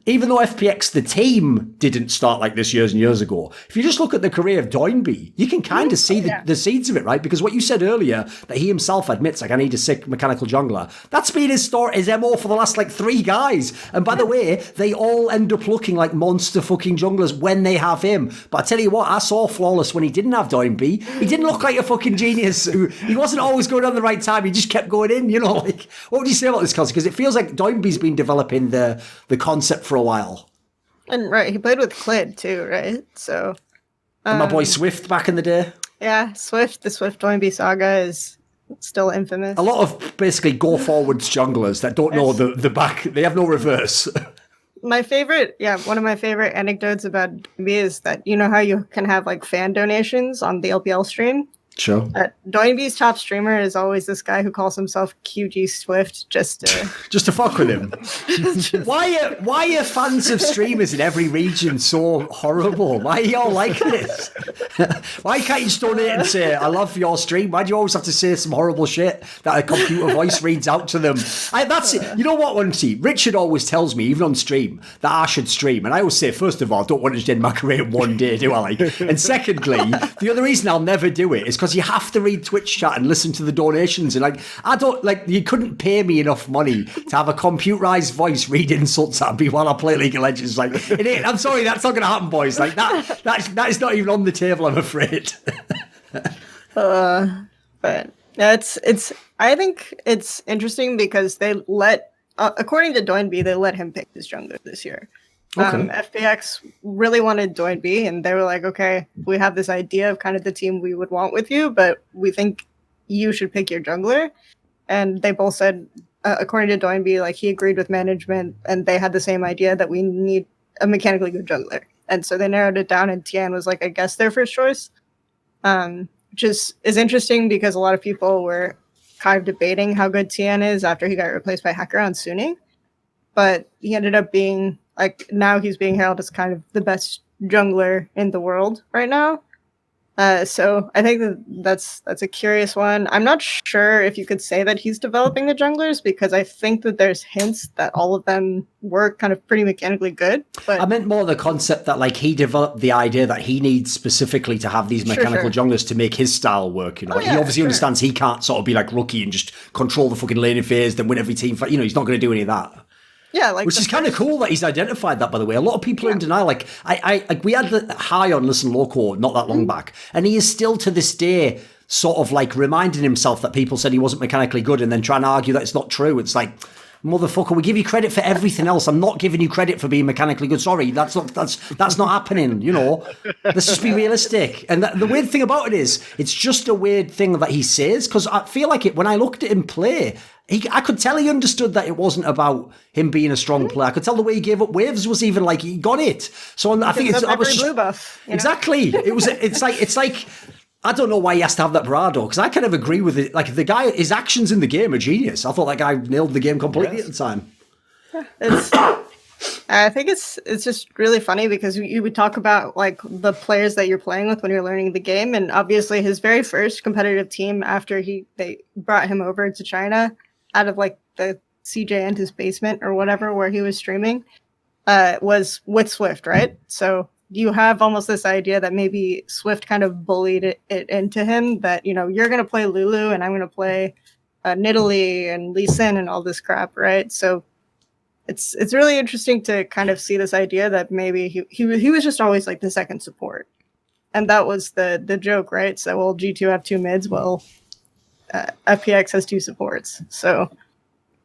even though FPX, the team, didn't start like this years and years ago, if you just look at the career of Doinby, you can kind of see the seeds of it, right? Because what you said earlier, that he himself admits, like, I need a sick mechanical jungler, that's been his MO for the last, like, 3 guys. And by the way, they all end up looking like monster fucking junglers when they have him. But I tell you what, I saw Flawless when he didn't have Doinby. He didn't look like a fucking genius. He wasn't always going on the right time. He just kept going in, you know? Like, what would you say about this, Kelsey? Because it feels like Doinby's been developing the concept for a while. And right, he played with Clid too, right? So and my boy Swift back in the day. Yeah, Swift, the Swift Doinby saga is still infamous. A lot of basically go forwards junglers that don't know the back, they have no reverse. One of my favorite anecdotes about Doinby is that, you know how you can have like fan donations on the LPL stream? Sure. Doinby's top streamer is always this guy who calls himself QG Swift just to fuck with him. Why are fans of streamers in every region so horrible? Why are y'all like this? Why can't you just donate and say, I love your stream? Why do you always have to say some horrible shit that a computer voice reads out to them? That's it. You know what, Monty? Richard always tells me, even on stream, that I should stream. And I always say, first of all, I don't want to just end my career in one day, do I? And secondly, the other reason I'll never do it is because you have to read Twitch chat and listen to the donations, and you couldn't pay me enough money to have a computerized voice read insults at me while I play League of Legends. Like, it ain't, I'm sorry, that's not going to happen, boys. Like that is not even on the table, I'm afraid. But it's. I think it's interesting because they let, according to Doinby, they let him pick his jungler this year. Okay. FPX really wanted Doinby, and they were like, okay, we have this idea of kind of the team we would want with you, but we think you should pick your jungler. And they both said, according to Doinby, like, he agreed with management, and they had the same idea that we need a mechanically good jungler. And so they narrowed it down, and Tian was, like, I guess their first choice, which is interesting because a lot of people were kind of debating how good Tian is after he got replaced by Hacker on Suni. But he ended up being... like, now he's being hailed as kind of the best jungler in the world right now. So I think that's a curious one. I'm not sure if you could say that he's developing the junglers, because I think that there's hints that all of them were kind of pretty mechanically good. But I meant more the concept that, like, he developed the idea that he needs specifically to have these mechanical junglers to make his style work. You know, he obviously understands he can't sort of be like Rookie and just control the fucking laning phase, then win every team fight. You know, he's not going to do any of that. Yeah, like which is kind of cool that he's identified that. By the way, a lot of people are in denial. Like we had the High on Listen Loco not that long back, and he is still to this day sort of like reminding himself that people said he wasn't mechanically good, and then trying to argue that it's not true. It's like, motherfucker, we give you credit for everything else. I'm not giving you credit for being mechanically good. Sorry, that's not happening. You know, let's just be realistic. And the weird thing about it is, it's just a weird thing that he says, because I feel like when I looked at him play, I could tell he understood that it wasn't about him being a strong player. I could tell the way he gave up waves was even like he got it. So I think it's blue buff. Exactly. It's like. I don't know why he has to have that bravado, because I kind of agree with it. Like, the guy, his actions in the game are genius. I thought that guy nailed the game completely at the time. Yeah, I think it's just really funny because you would talk about like the players that you're playing with when you're learning the game, and obviously his very first competitive team after they brought him over to China out of like the CJ and his basement or whatever where he was streaming was with Swift, right? So you have almost this idea that maybe Swift kind of bullied it into him that, you know, you're going to play Lulu and I'm going to play Nidalee and Lee Sin and all this crap, right? So it's really interesting to kind of see this idea that maybe he was just always like the second support. And that was the joke, right? So, well, G2 have two mids, well, FPX has two supports. So...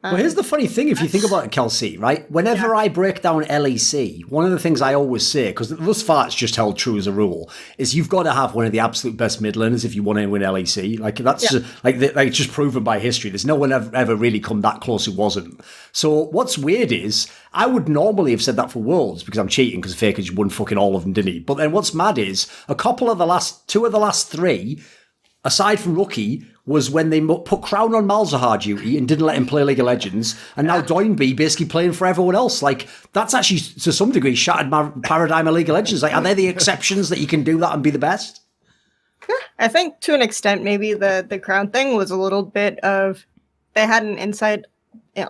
Well, here's the funny thing, if you think about it, Kelsey, right? Whenever I break down LEC, one of the things I always say, because thus far it's just held true as a rule, is you've got to have one of the absolute best mid laners if you want to win LEC. Like, that's it's just proven by history. There's no one ever really come that close who wasn't. So what's weird is, I would normally have said that for Worlds, because I'm cheating, because Faker just won fucking all of them, didn't he? But then what's mad is, two of the last three, aside from Rookie, was when they put Crown on Malzahar duty and didn't let him play League of Legends, and now Doinby basically playing for everyone else. Like, that's actually, to some degree, shattered my paradigm of League of Legends. Like, are they the exceptions that you can do that and be the best? Yeah, I think to an extent, maybe the Crown thing was a little bit of, they had an insight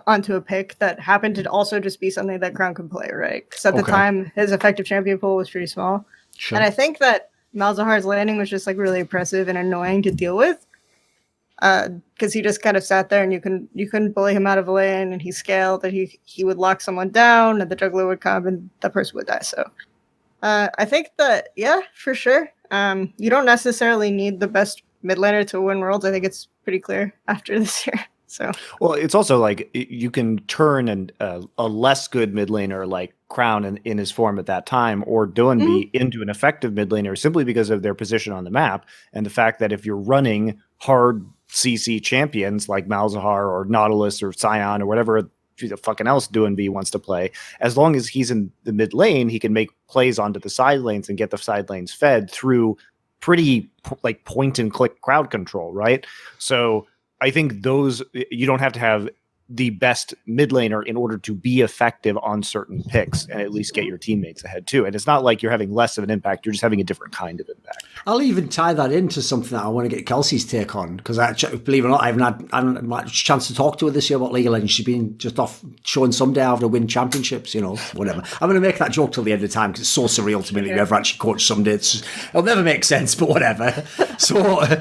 onto a pick that happened to also just be something that Crown could play, right? Because at the time, his effective champion pool was pretty small. Sure. And I think that Malzahar's landing was just like really oppressive and annoying to deal with. Because he just kind of sat there and you couldn't bully him out of a lane, and he scaled that he would lock someone down and the juggler would come and that person would die. So I think that, yeah, for sure. You don't necessarily need the best mid laner to win Worlds. I think it's pretty clear after this year. So, well, it's also like you can turn a less good mid laner like Crown in his form at that time, or Doinby into an effective mid laner simply because of their position on the map, and the fact that if you're running hard CC champions like Malzahar or Nautilus or Scion or whatever the fucking else Doinby wants to play, as long as he's in the mid lane, he can make plays onto the side lanes and get the side lanes fed through pretty like point and click crowd control, right? So I think you don't have to have the best mid laner in order to be effective on certain picks and at least get your teammates ahead too. And it's not like you're having less of an impact. You're just having a different kind of impact. I'll even tie that into something that I want to get Kelsey's take on, because believe it or not, I haven't had much chance to talk to her this year about League of Legends. She's been just off showing someday how to win championships, you know, whatever. I'm going to make that joke till the end of time because it's so surreal to me that you ever actually coach someday. It'll never make sense, but whatever. So...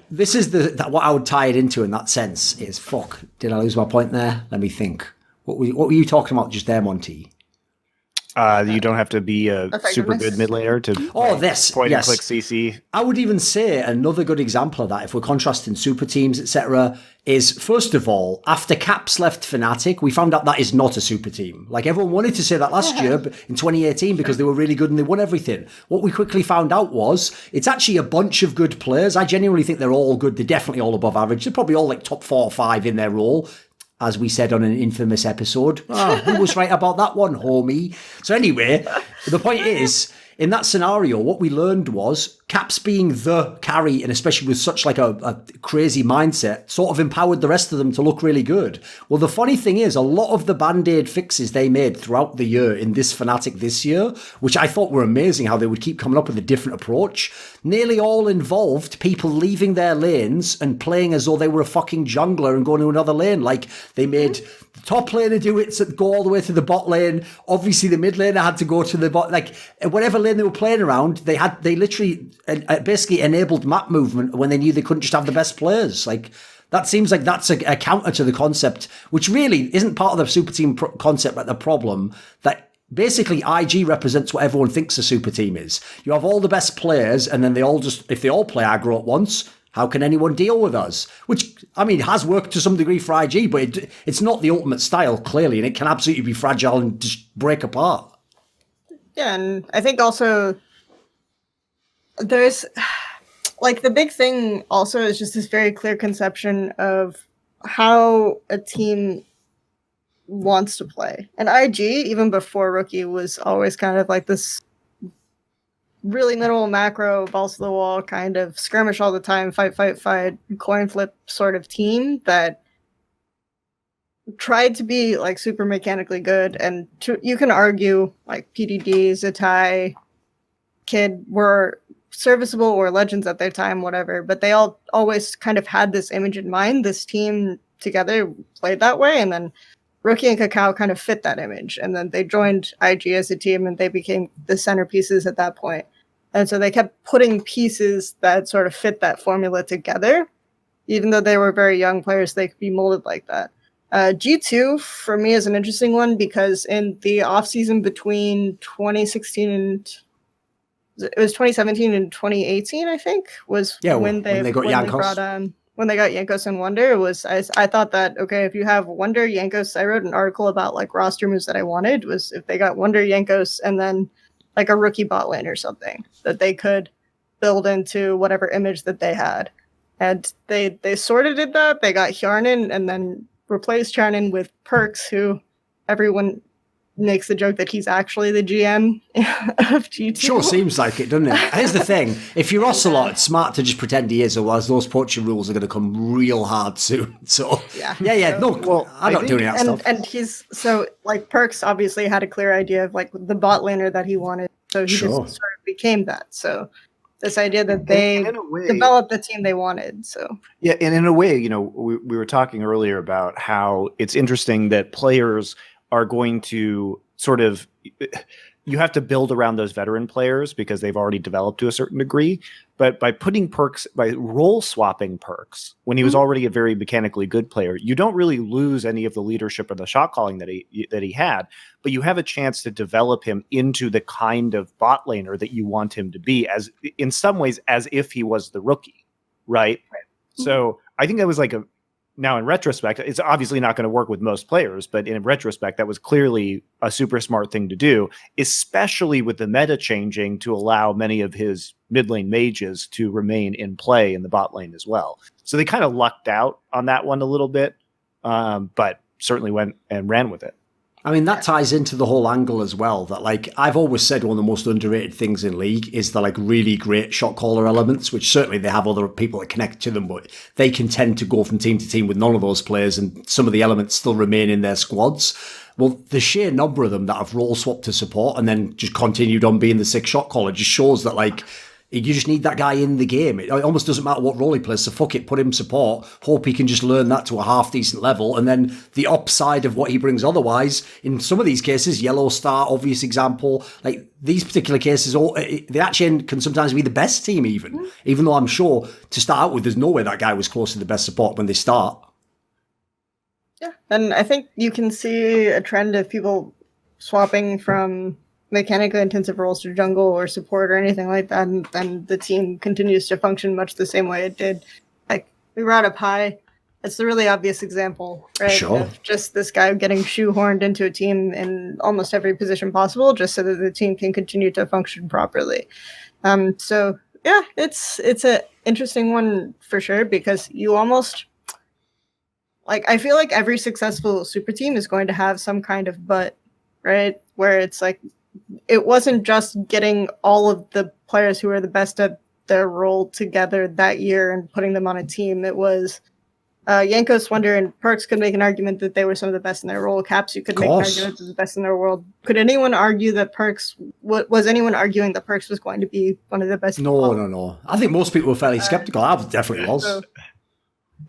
this is what I would tie it into in that sense is, fuck, did I lose my point there? Let me think. What were you talking about just there, Monty? You don't have to be a super good mid laner to point and click CC. I would even say another good example of that, if we're contrasting super teams, etc., is, first of all, after Caps left Fnatic, we found out that is not a super team. Like, everyone wanted to say that last year in 2018 because they were really good and they won everything. What we quickly found out was it's actually a bunch of good players. I genuinely think they're all good. They're definitely all above average. They're probably all like top 4 or 5 in their role, as we said on an infamous episode. Who was right about that one, homie? So anyway, the point is, in that scenario, what we learned was Caps being the carry, and especially with such like a crazy mindset, sort of empowered the rest of them to look really good. Well, the funny thing is, a lot of the Band-Aid fixes they made throughout the year in this Fnatic this year, which I thought were amazing, how they would keep coming up with a different approach, nearly all involved people leaving their lanes and playing as though they were a fucking jungler and going to another lane. Like, they made the top laner do it, so go all the way to the bot lane. Obviously, the mid laner had to go to the bot. Like, whatever lane they were playing around, they literally basically enabled map movement when they knew they couldn't just have the best players. Like, That seems like that's a counter to the concept, which really isn't part of the super team concept, but the problem that basically IG represents what everyone thinks a super team is. You have all the best players, and then if they all play aggro at once, how can anyone deal with us? Which, I mean, has worked to some degree for IG, but it's not the ultimate style, clearly, and it can absolutely be fragile and just break apart. Yeah, and I think also there's, like, the big thing also is just this very clear conception of how a team wants to play. And IG, even before Rookie, was always kind of like this really minimal macro, balls to the wall, kind of skirmish all the time, fight, coin flip sort of team that tried to be like super mechanically good. And you can argue like PDD, Zatai, Kid were serviceable or legends at their time, whatever, but they all always kind of had this image in mind. This team together played that way, and then Rookie and Kakao kind of fit that image, and then they joined IG as a team, and they became the centerpieces at that point. And so they kept putting pieces that sort of fit that formula together. Even though they were very young players, they could be molded like that. G2, for me, is an interesting one because in the offseason between 2016 and... It was 2017 and 2018, I think, was when they got Jankos. When they got Jankos and Wonder, I thought that, okay, if you have Wonder, Jankos, I wrote an article about like roster moves that I wanted, was if they got Wonder, Jankos, and then like a rookie bot lane or something that they could build into whatever image that they had. And they sort of did that. They got Hjarnan and then replaced Hjarnan with Perks, who everyone makes the joke that he's actually the GM of G2. Sure seems like it, doesn't it? Here's the thing. If you're Ocelot, it's smart to just pretend he is, otherwise those poaching rules are going to come real hard soon. So, yeah. No, well, I'm not doing that stuff. And he's, so, like, Perks obviously had a clear idea of, like, the bot laner that he wanted. So he just sort of became that. So this idea that they developed the team they wanted. So yeah, and in a way, you know, we were talking earlier about how it's interesting that players are going to sort of, you have to build around those veteran players because they've already developed to a certain degree. But by putting Perks, by role swapping Perks when he was already a very mechanically good player, you don't really lose any of the leadership or the shot calling that he had, but you have a chance to develop him into the kind of bot laner that you want him to be, as in some ways as if he was the rookie, right? So I think that was like now in retrospect, it's obviously not going to work with most players, but in retrospect, that was clearly a super smart thing to do, especially with the meta changing to allow many of his mid lane mages to remain in play in the bot lane as well. So they kind of lucked out on that one a little bit, but certainly went and ran with it. I mean, that ties into the whole angle as well, that, like, I've always said one of the most underrated things in League is the, like, really great shot caller elements, which certainly they have other people that connect to them, but they can tend to go from team to team with none of those players, and some of the elements still remain in their squads. Well, the sheer number of them that have role swapped to support and then just continued on being the sixth shot caller just shows that, like, you just need that guy in the game. It almost doesn't matter what role he plays, so fuck it, put him support, hope he can just learn that to a half-decent level, and then the upside of what he brings otherwise, in some of these cases, Yellow Star, obvious example, like these particular cases, they actually can sometimes be the best team even though I'm sure to start out with, there's no way that guy was close to the best support when they start. Yeah, and I think you can see a trend of people swapping from mechanically intensive roles to jungle or support or anything like that, and then the team continues to function much the same way it did. Like, we brought up High. It's the really obvious example, right? Sure. Of just this guy getting shoehorned into a team in almost every position possible just so that the team can continue to function properly. So, yeah, it's an interesting one for sure, because you almost... Like, I feel like every successful super team is going to have some kind of but, right? Where it's like, it wasn't just getting all of the players who are the best at their role together that year and putting them on a team. It was Jankos, Wonder, and Perks could make an argument that they were some of the best in their role. Caps, you could make an argument that the best in their world. Could anyone argue that Perks, was anyone arguing that Perks was going to be one of the best? No. I think most people were fairly skeptical. I definitely was. So,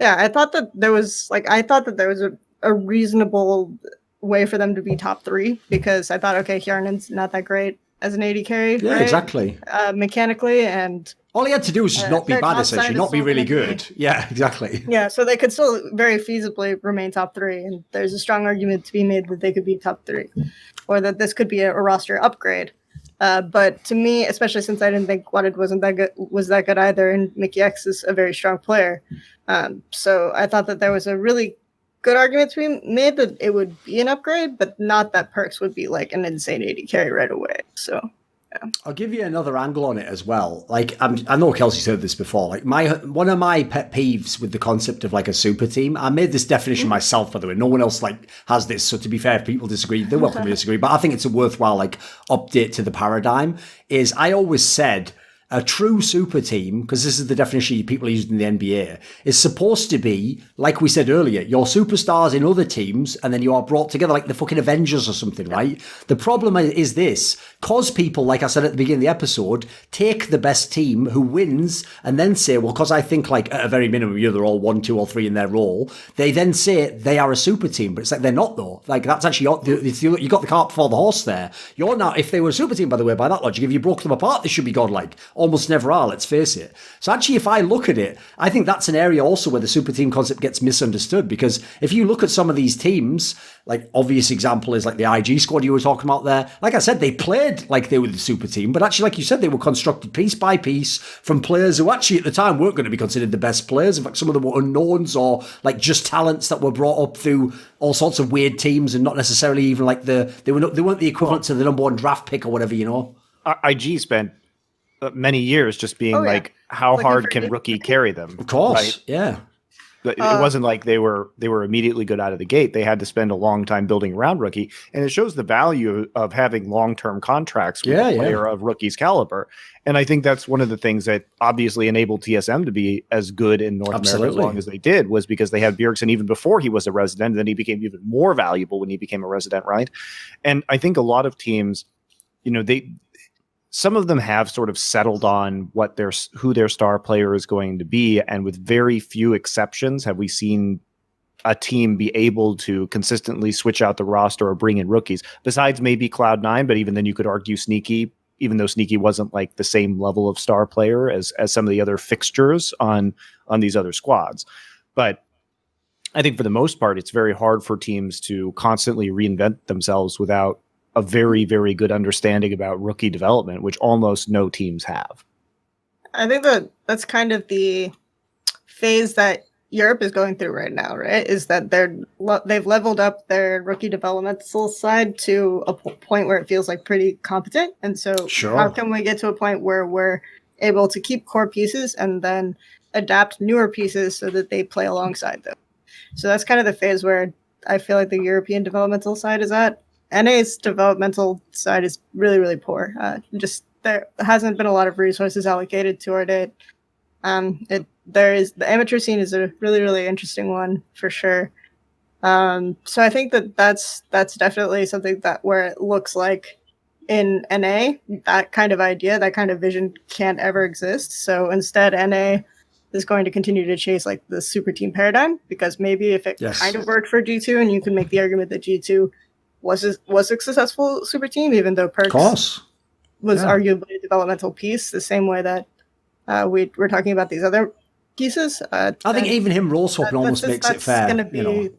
yeah, I thought that there was a reasonable way for them to be top three, because I thought, okay, Hjarnan's not that great. as an AD carry. Yeah, right? exactly. Mechanically, and all he had to do was just not be bad, essentially, not be really good. Yeah, exactly. Yeah, so they could still very feasibly remain top 3, and there's a strong argument to be made that they could be top 3, or that this could be a roster upgrade. But to me, especially since I didn't think Wadded was that good either, and Mickey X is a very strong player, so I thought that there was a really good argument to be made that it would be an upgrade, but not that Perks would be like an insane AD carry right away. So. Yeah. I'll give you another angle on it as well. Like, I know Kelsey's heard this before. Like, one of my pet peeves with the concept of like a super team. I made this definition myself, by the way. No one else like has this. So to be fair, if people disagree, they're welcome to disagree. But I think it's a worthwhile like update to the paradigm. Is I always said a true super team, because this is the definition people are using in the NBA, is supposed to be, like we said earlier, your superstars in other teams, and then you are brought together like the fucking Avengers or something, right? The problem is this, cause people, like I said at the beginning of the episode, take the best team who wins and then say, well, because I think like at a very minimum, they're all 1, 2, or 3 in their role, they then say they are a super team, but it's like they're not though. Like that's actually, you got the cart before the horse there. You're not, if they were a super team, by the way, by that logic, if you broke them apart, they should be godlike. Almost never are, let's face it. So actually, if I look at it, I think that's an area also where the super team concept gets misunderstood, because if you look at some of these teams, like obvious example is like the IG squad you were talking about there, like I said, they played like they were the super team, but actually, like you said, they were constructed piece by piece from players who actually at the time weren't going to be considered the best players. In fact, some of them were unknowns or like just talents that were brought up through all sorts of weird teams and not necessarily even like they weren't the equivalent to the number 1 draft pick or whatever, you know. IG spent many years just being like, how hard can rookie carry them? Of course, right? Yeah. But it wasn't like they were immediately good out of the gate. They had to spend a long time building around rookie, and it shows the value of having long-term contracts with a player of rookie's caliber. And I think that's one of the things that obviously enabled TSM to be as good in North America as long as they did, was because they had Bjergsen even before he was a resident, and then he became even more valuable when he became a resident, right? And I think a lot of teams, some of them have sort of settled on who their star player is going to be, and with very few exceptions have we seen a team be able to consistently switch out the roster or bring in rookies. Besides maybe Cloud9, but even then you could argue Sneaky, even though Sneaky wasn't like the same level of star player as some of the other fixtures on these other squads. But I think for the most part, it's very hard for teams to constantly reinvent themselves without a very, very good understanding about rookie development, which almost no teams have. I think that's kind of the phase that Europe is going through right now, right? Is that they've leveled up their rookie developmental side to a point where it feels like pretty competent. And so how can we get to a point where we're able to keep core pieces and then adapt newer pieces so that they play alongside them? So that's kind of the phase where I feel like the European developmental side is at. NA's developmental side is really, really poor. Just there hasn't been a lot of resources allocated toward it. The amateur scene is a really, really interesting one for sure. So I think that's definitely something that where it looks like in NA, that kind of idea, that kind of vision can't ever exist. So instead, NA is going to continue to chase like the super team paradigm, because maybe if it kind of worked for G2, and you can make the argument that G2 was a successful super team, even though Perks was arguably a developmental piece, the same way that we're talking about these other pieces. I think even him role swapping almost makes it fair. Going to be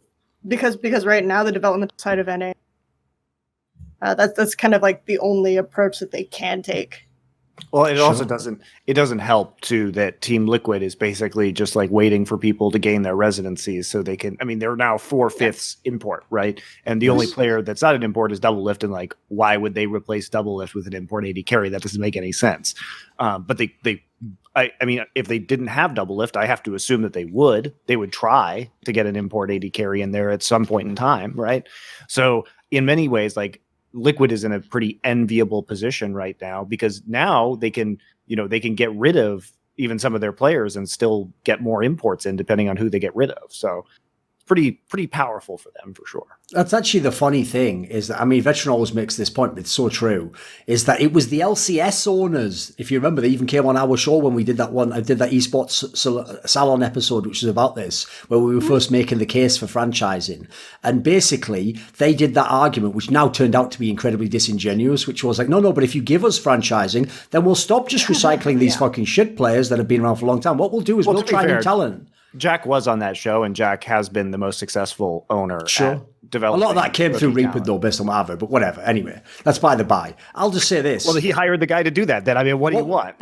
because right now the developmental side of NA, that's kind of like the only approach that they can take. Well, it also doesn't help too that Team Liquid is basically just like waiting for people to gain their residencies so they can. I mean, they're now 4/5 import, right? And the only player that's not an import is Doublelift, and like, why would they replace Doublelift with an import AD carry? That doesn't make any sense. But I mean, if they didn't have Doublelift, I have to assume that they would try to get an import AD carry in there at some point in time, right? So in many ways, like, Liquid is in a pretty enviable position right now, because now they can get rid of even some of their players and still get more imports in, depending on who they get rid of. So pretty powerful for them for sure. That's actually the funny thing is that, I mean, Veteran always makes this point, but it's so true, is that it was the LCS owners, if you remember, they even came on our show when we did that one, I did that eSports Salon episode, which was about this, where we were first making the case for franchising. And basically, they did that argument, which now turned out to be incredibly disingenuous, which was like, no, but if you give us franchising, then we'll stop just recycling these fucking shit players that have been around for a long time. What we'll do is we'll try new talent. Jack was on that show, and Jack has been the most successful owner. At developing. A lot of that came through Reaper, though, based on whatever, but whatever. Anyway, that's by the by. I'll just say this. Well, he hired the guy to do that. Then, I mean, what do you want?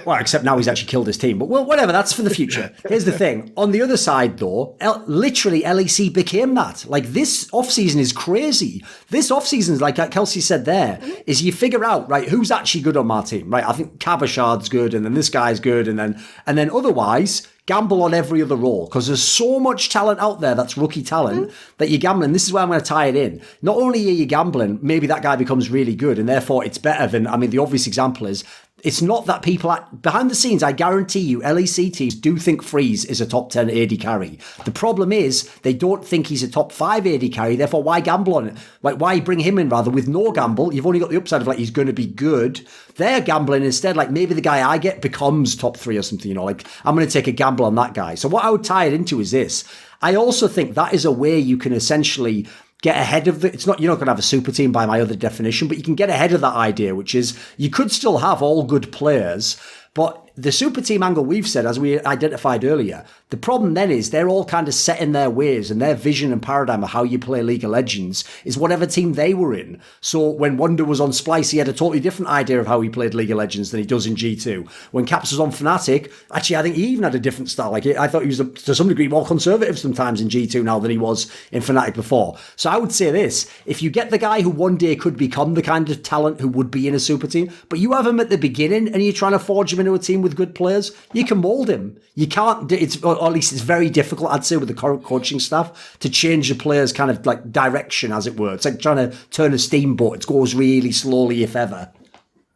Well, except now he's actually killed his team. But well, whatever, that's for the future. Here's the thing. On the other side, though, literally LEC became that. Like, this offseason is crazy. This offseason is, like Kelsey said there, is you figure out, right, who's actually good on my team, right? I think Cabashard's good, and then this guy's good, and then otherwise, gamble on every other role, because there's so much talent out there that's rookie talent that you're gambling. This is where I'm going to tie it in. Not only are you gambling, maybe that guy becomes really good, and therefore it's better than, I mean, the obvious example is, it's not that people behind the scenes, I guarantee you, LEC teams do think Freeze is a top 10 AD carry. The problem is they don't think he's a top 5 AD carry. Therefore, why gamble on it? Like, why bring him in rather with no gamble? You've only got the upside of like he's going to be good. They're gambling instead. Like maybe the guy I get becomes top 3 or something. You know, like I'm going to take a gamble on that guy. So what I would tie it into is this. I also think that is a way you can essentially get ahead of it's not, you're not going to have a super team by my other definition, but you can get ahead of that idea, which is you could still have all good players, but the super team angle we've said, as we identified earlier, the problem then is they're all kind of set in their ways, and their vision and paradigm of how you play League of Legends is whatever team they were in. So when Wonder was on Splice, he had a totally different idea of how he played League of Legends than he does in G2. When Caps was on Fnatic, actually, I think he even had a different style. Like I thought he was, to some degree, more conservative sometimes in G2 now than he was in Fnatic before. So I would say this, if you get the guy who one day could become the kind of talent who would be in a super team, but you have him at the beginning and you're trying to forge him into a team with good players, you can mold him. You can't, or at least it's very difficult, I'd say, with the current coaching staff to change the player's kind of like direction, as it were. It's like trying to turn a steamboat. It goes really slowly, if ever.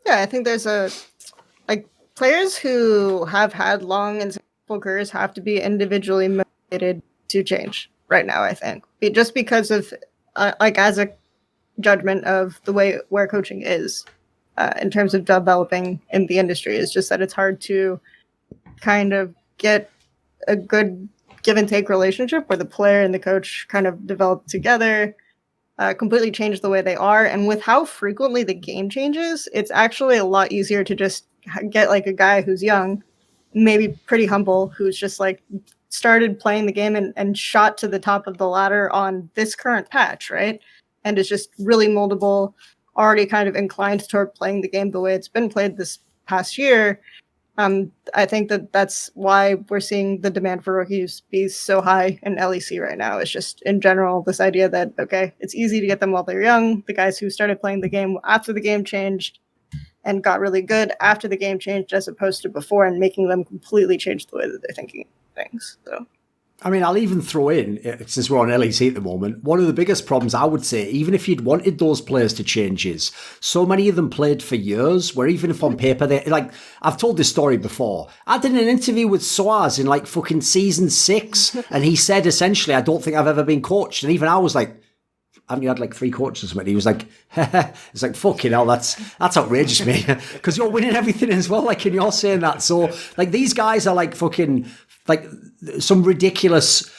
Yeah, I think there's players who have had long and successful careers have to be individually motivated to change right now, I think. Just because of, as a judgment of the way where coaching is. In terms of developing in the industry, is just that it's hard to kind of get a good give and take relationship where the player and the coach kind of develop together, completely change the way they are. And with how frequently the game changes, it's actually a lot easier to just get like a guy who's young, maybe pretty humble, who's just like started playing the game and shot to the top of the ladder on this current patch, right? And is just really moldable, already kind of inclined toward playing the game the way it's been played this past year. I think that's why we're seeing the demand for rookies be so high in LEC right now. It's just, in general, this idea that, okay, it's easy to get them while they're young. The guys who started playing the game after the game changed and got really good after the game changed as opposed to before, and making them completely change the way that they're thinking of things. So, I mean, I'll even throw in, since we're on LEC at the moment, one of the biggest problems I would say, even if you'd wanted those players to change, is so many of them played for years, where even if on paper they, like, I've told this story before. I did an interview with Soaz in like fucking season 6, and he said essentially, I don't think I've ever been coached. And even I was like, haven't you had like 3 coaches or something? He was like, it's like, fucking hell, that's outrageous, mate. Because you're winning everything as well, like, and you're saying that. So, like, these guys are like fucking, like, some ridiculous,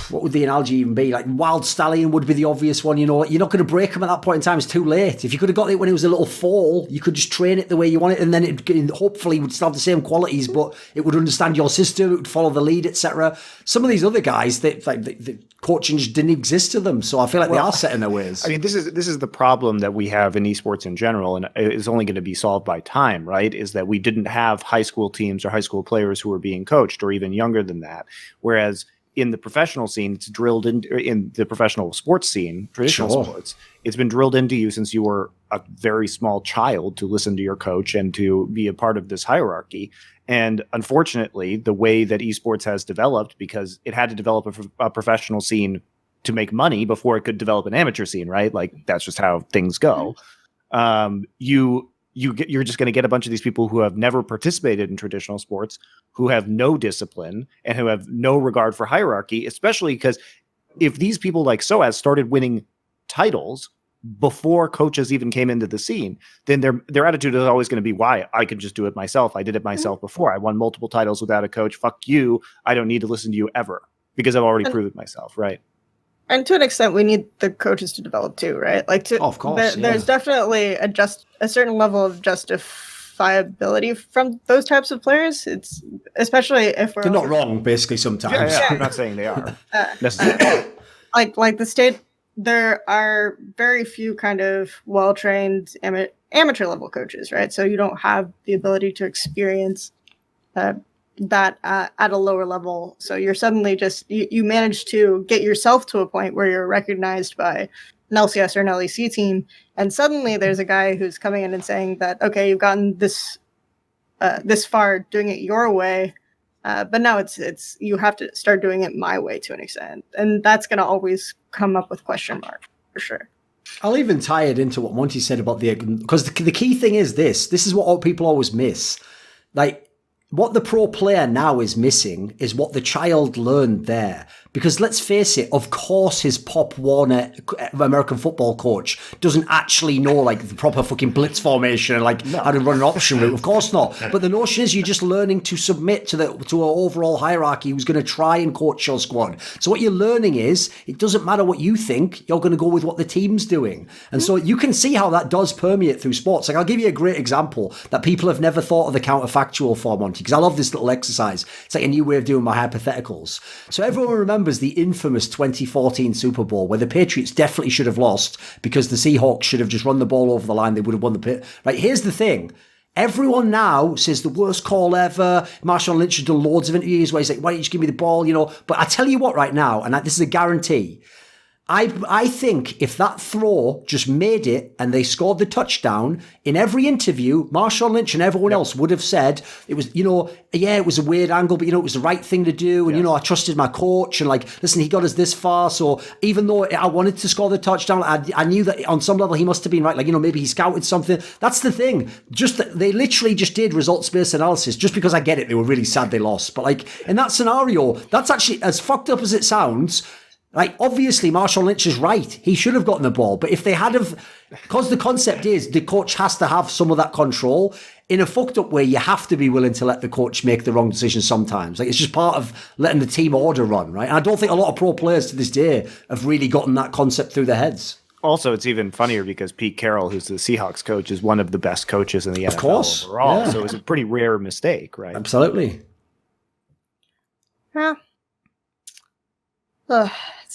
what would the analogy even be? Like, Wild Stallion would be the obvious one, you know. You're not going to break him at that point in time. It's too late. If you could have got it when it was a little foal, you could just train it the way you want it, and then it hopefully would still have the same qualities, but it would understand your system, it would follow the lead, etc. Some of these other guys, the coaching just didn't exist to them, so I feel like they are set in their ways. I mean, this is the problem that we have in esports in general, and it's only going to be solved by time, right? Is that we didn't have high school teams or high school players who were being coached, or even younger than that, whereas in the professional scene, it's drilled in the professional sports scene, traditional sports. It's been drilled into you since you were a very small child to listen to your coach and to be a part of this hierarchy. And unfortunately, the way that esports has developed, because it had to develop a professional scene to make money before it could develop an amateur scene, right? Like, that's just how things go. You you're just going to get a bunch of these people who have never participated in traditional sports, who have no discipline and who have no regard for hierarchy, especially because if these people like Soaz started winning titles before coaches even came into the scene, then their attitude is always going to be, why? I could just do it myself. I did it myself before. I won multiple titles without a coach. Fuck you. I don't need to listen to you ever because I've already proven myself. Right. And to an extent, we need the coaches to develop too, right? Like, of course, there's definitely a certain level of justifiability from those types of players. It's especially if they're not wrong, basically. Sometimes, yeah. I'm not saying they are necessarily. Like the state, there are very few kind of well-trained amateur level coaches, right? So you don't have the ability to experience that at a lower level. So you're suddenly you manage to get yourself to a point where you're recognized by an LCS or an LEC team, and suddenly there's a guy who's coming in and saying that, okay, you've gotten this far doing it your way, but now it's you have to start doing it my way to an extent, and that's going to always come up with question mark for sure. I'll even tie it into what Monty said about because the key thing is this is what people always miss. Like, what the pro player now is missing is what the child learned there. Because let's face it, of course his Pop Warner American football coach doesn't actually know like the proper fucking blitz formation and how to run an option route. Of course not. But the notion is you're just learning to submit to an overall hierarchy who's going to try and coach your squad. So what you're learning is it doesn't matter what you think, you're going to go with what the team's doing. And so you can see how that does permeate through sports. Like, I'll give you a great example that people have never thought of the counterfactual for, Monty, because I love this little exercise. It's like a new way of doing my hypotheticals. So everyone remembers the infamous 2014 Super Bowl where the Patriots definitely should have lost because the Seahawks should have just run the ball over the line. They would have won the pit. Right, here's the thing. Everyone now says the worst call ever. Marshawn Lynch has done loads of interviews where he's like, why don't you just give me the ball, But I tell you what right now, and this is a guarantee, I think if that throw just made it and they scored the touchdown, in every interview, Marshawn Lynch and everyone else would have said it was, it was a weird angle, but it was the right thing to do. And, I trusted my coach and listen, he got us this far. So even though I wanted to score the touchdown, I knew that on some level he must have been right. Maybe he scouted something. That's the thing. Just that they literally just did results-based analysis just because I get it. They were really sad they lost. But in that scenario, that's actually as fucked up as it sounds. Obviously, Marshawn Lynch is right. He should have gotten the ball. But if they had because the concept is the coach has to have some of that control. In a fucked up way, you have to be willing to let the coach make the wrong decision sometimes. It's just part of letting the team order run, right? And I don't think a lot of pro players to this day have really gotten that concept through their heads. Also, it's even funnier because Pete Carroll, who's the Seahawks coach, is one of the best coaches in the NFL overall. Yeah. So it was a pretty rare mistake, right? Absolutely. Yeah.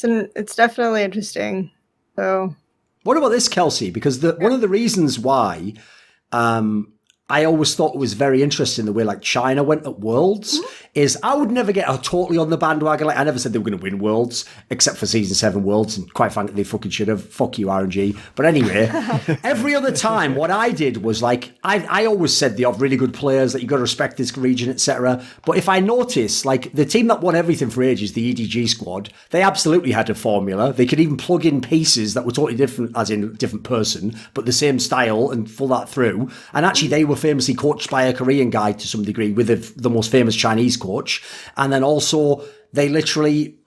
It's definitely interesting. So, what about this, Kelsey? Because one of the reasons why I always thought it was very interesting the way China went at Worlds is I would never get totally on the bandwagon. I never said they were going to win Worlds except for Season 7 Worlds, and quite frankly they fucking should have. Fuck you, RNG. But anyway, every other time what I did was I always said they have really good players, that you got to respect this region, etc. But if I notice the team that won everything for ages, the EDG squad, they absolutely had a formula. They could even plug in pieces that were totally different, as in different person, but the same style, and pull that through. And actually they were famously coached by a Korean guy to some degree with the most famous Chinese coach. And then also they literally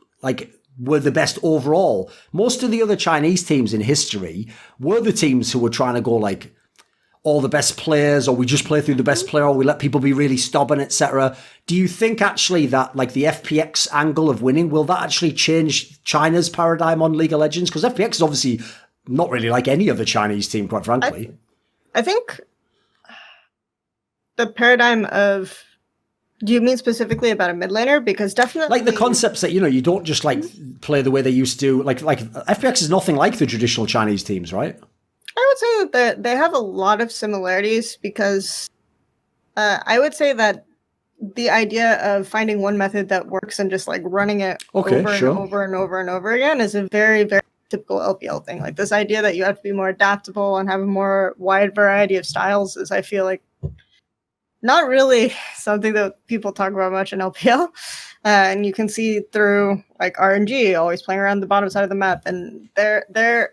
were the best overall. Most of the other Chinese teams in history were the teams who were trying to go all the best players, or we just play through the best player, or we let people be really stubborn, etc. Do you think actually that the FPX angle of winning, will that actually change China's paradigm on League of Legends? Because FPX is obviously not really like any other Chinese team, quite frankly. I think the paradigm of, do you mean specifically about a mid laner? Because definitely the concepts that you don't just play the way they used to. Like FPX is nothing like the traditional Chinese teams, right? I would say that they have a lot of similarities, because I would say that the idea of finding one method that works and just running it over and over and over and over again is a very, very typical LPL thing. This idea that you have to be more adaptable and have a more wide variety of styles is, I feel not really something that people talk about much in LPL. And you can see through RNG always playing around the bottom side of the map. And they're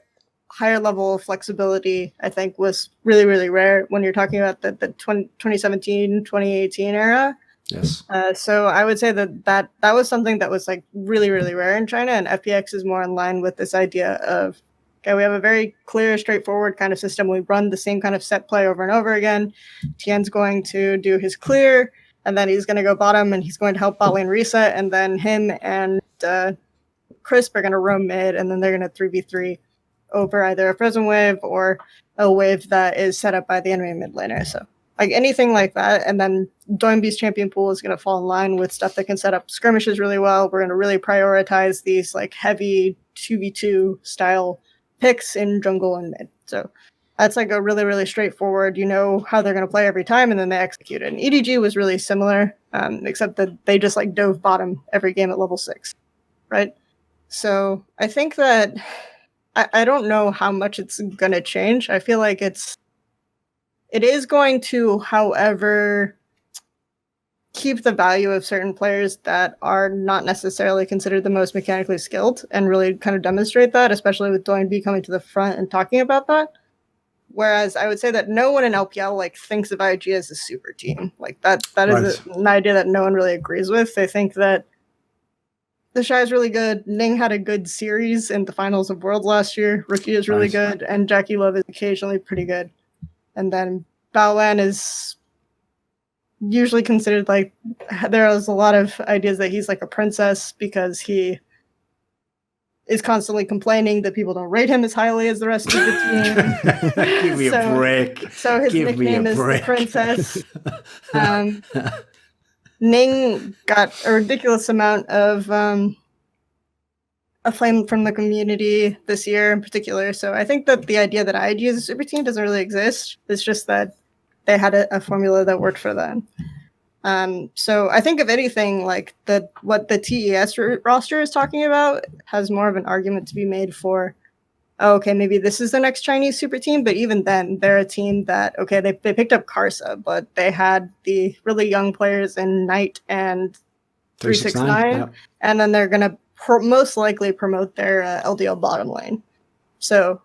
higher level of flexibility, I think, was really, really rare when you're talking about the 2017, 2018 era. Yes. So I would say that was something that was like really, really rare in China, and FPX is more in line with this idea of, okay, we have a very clear, straightforward kind of system. We run the same kind of set play over and over again. Tien's going to do his clear, and then he's going to go bottom, and he's going to help bot lane reset, and then him and Crisp are going to roam mid, and then they're going to 3v3 over either a frozen wave or a wave that is set up by the enemy mid laner. So like anything like that, and then Doinby's champion pool is going to fall in line with stuff that can set up skirmishes really well. We're going to really prioritize these like heavy 2v2 style picks in jungle and mid. So that's like a really, really straightforward, you know how they're going to play every time, and then they execute it. And EDG was really similar, except that they just like dove bottom every game at level 6, right? So I think that I don't know how much it's going to change. I feel like it is going to, however, keep the value of certain players that are not necessarily considered the most mechanically skilled and really kind of demonstrate that, especially with Doinby coming to the front and talking about that. Whereas I would say that no one in LPL like thinks of IG as a super team. Like that is an idea that no one really agrees with. They think that the Shy is really good. Ning had a good series in the finals of Worlds last year. Rookie is really good, and Jackie Love is occasionally pretty good. And then Baolan is usually considered like, there is a lot of ideas that he's like a princess because he is constantly complaining that people don't rate him as highly as the rest of the team. Give me a break. So his nickname is the princess. Ning got a ridiculous amount of acclaim from the community this year in particular. So I think that the idea that IG is a super team doesn't really exist. It's just that they had a formula that worked for them. So I think if anything, like what the TES roster is talking about has more of an argument to be made for, oh, okay, maybe this is the next Chinese super team. But even then, they're a team that, okay, they picked up Karsa, but they had the really young players in Knight and 369. Yep. And then they're going to most likely promote their LDL bottom lane. So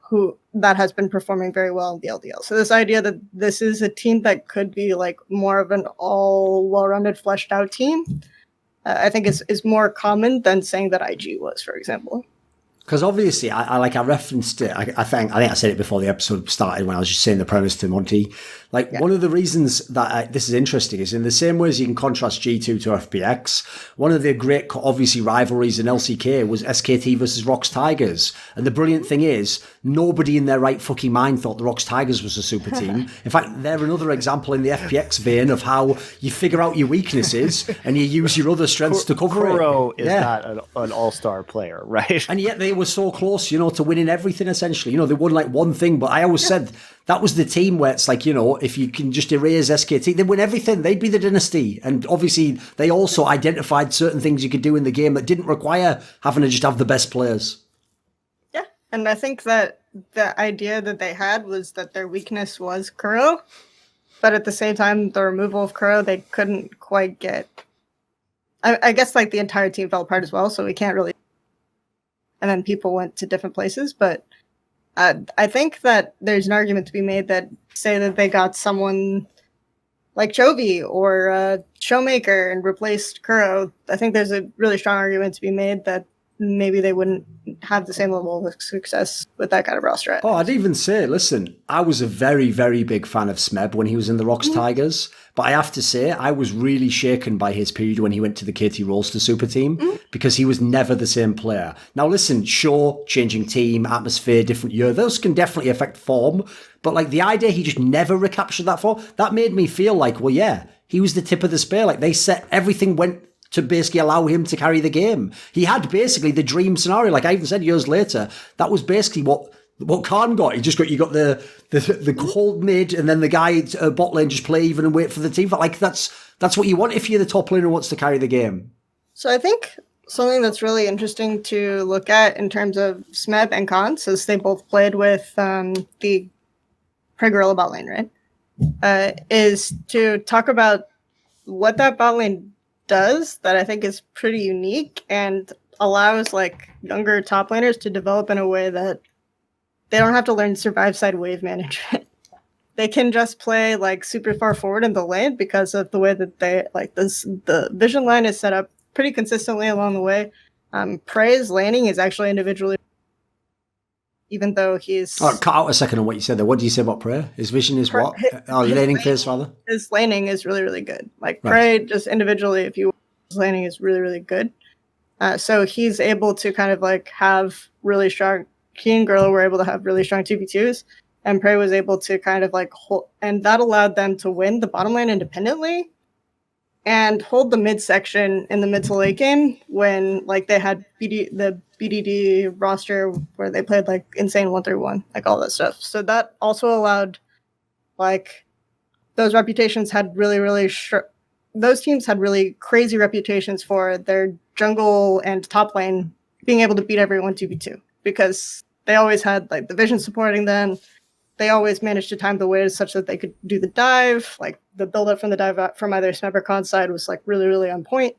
that has been performing very well in the LDL. So this idea that this is a team that could be like more of an all well-rounded, fleshed out team, I think is more common than saying that IG was, for example. Because obviously, I referenced it. I think I said it before the episode started when I was just saying the premise to Monty. Like, one of the reasons that this is interesting is in the same way as you can contrast G2 to FPX, one of the great, obviously, rivalries in LCK was SKT versus Rox Tigers. And the brilliant thing is, nobody in their right fucking mind thought the Rox Tigers was a super team. In fact, they're another example in the FPX vein of how you figure out your weaknesses and you use your other strengths to cover Kuro it. is not an all-star player, right? And yet they were so close, to winning everything, essentially. They won like one thing, but I always said that was the team where it's like, if you can just erase SKT, they win everything. They'd be the dynasty. And obviously, they also identified certain things you could do in the game that didn't require having to just have the best players. Yeah, and I think that the idea that they had was that their weakness was Kuro, but at the same time, the removal of Kuro, they couldn't quite get. I guess like the entire team fell apart as well, so we can't really. And then people went to different places, but I think that there's an argument to be made that say that they got someone like Chovy or Showmaker and replaced Kuro. I think there's a really strong argument to be made that maybe they wouldn't have the same level of success with that kind of roster. Oh, I'd even say, listen, I was a very, very big fan of Smeb when he was in the Rox Tigers, but I have to say, I was really shaken by his period when he went to the KT Rolster super team because he was never the same player. Now, listen, sure, changing team, atmosphere, different year, those can definitely affect form, but like the idea he just never recaptured that form, that made me feel like, well, yeah, he was the tip of the spear. Like everything went to basically allow him to carry the game. He had basically the dream scenario. Like I even said years later, that was basically what Khan got. You got the hold mid and then the guy bot lane just play even and wait for the team. But like that's what you want if you're the top laner who wants to carry the game. So I think something that's really interesting to look at in terms of Smeb and Khan, since they both played with the Pre-Gorilla bot lane, right? Is to talk about what that bot lane does that I think is pretty unique and allows like younger top laners to develop in a way that they don't have to learn survive side wave management. They can just play like super far forward in the lane because of the way that they like this. The vision line is set up pretty consistently along the way. Prey's laning is actually individually, even though he's... Oh, cut out a second on what you said there. What did you say about Prey? His vision is what? Laning phase, rather? His laning is really, really good. Like, Prey, just individually, if you... His laning is really, really good. So he's able to kind of, like, have really strong... He and Gorilla were able to have really strong 2v2s, and Prey was able to kind of, like, hold... And that allowed them to win the bottom lane independently, and hold the midsection in the mid to late game when like they had the BDD roster where they played like insane 1-3-1, like all that stuff. So that also allowed like those reputations had really those teams had really crazy reputations for their jungle and top lane being able to beat everyone 2v2 because they always had like the vision supporting them. They always managed to time the waves such that they could do the dive. Like the build up from the dive from either Sniper side was like really on point.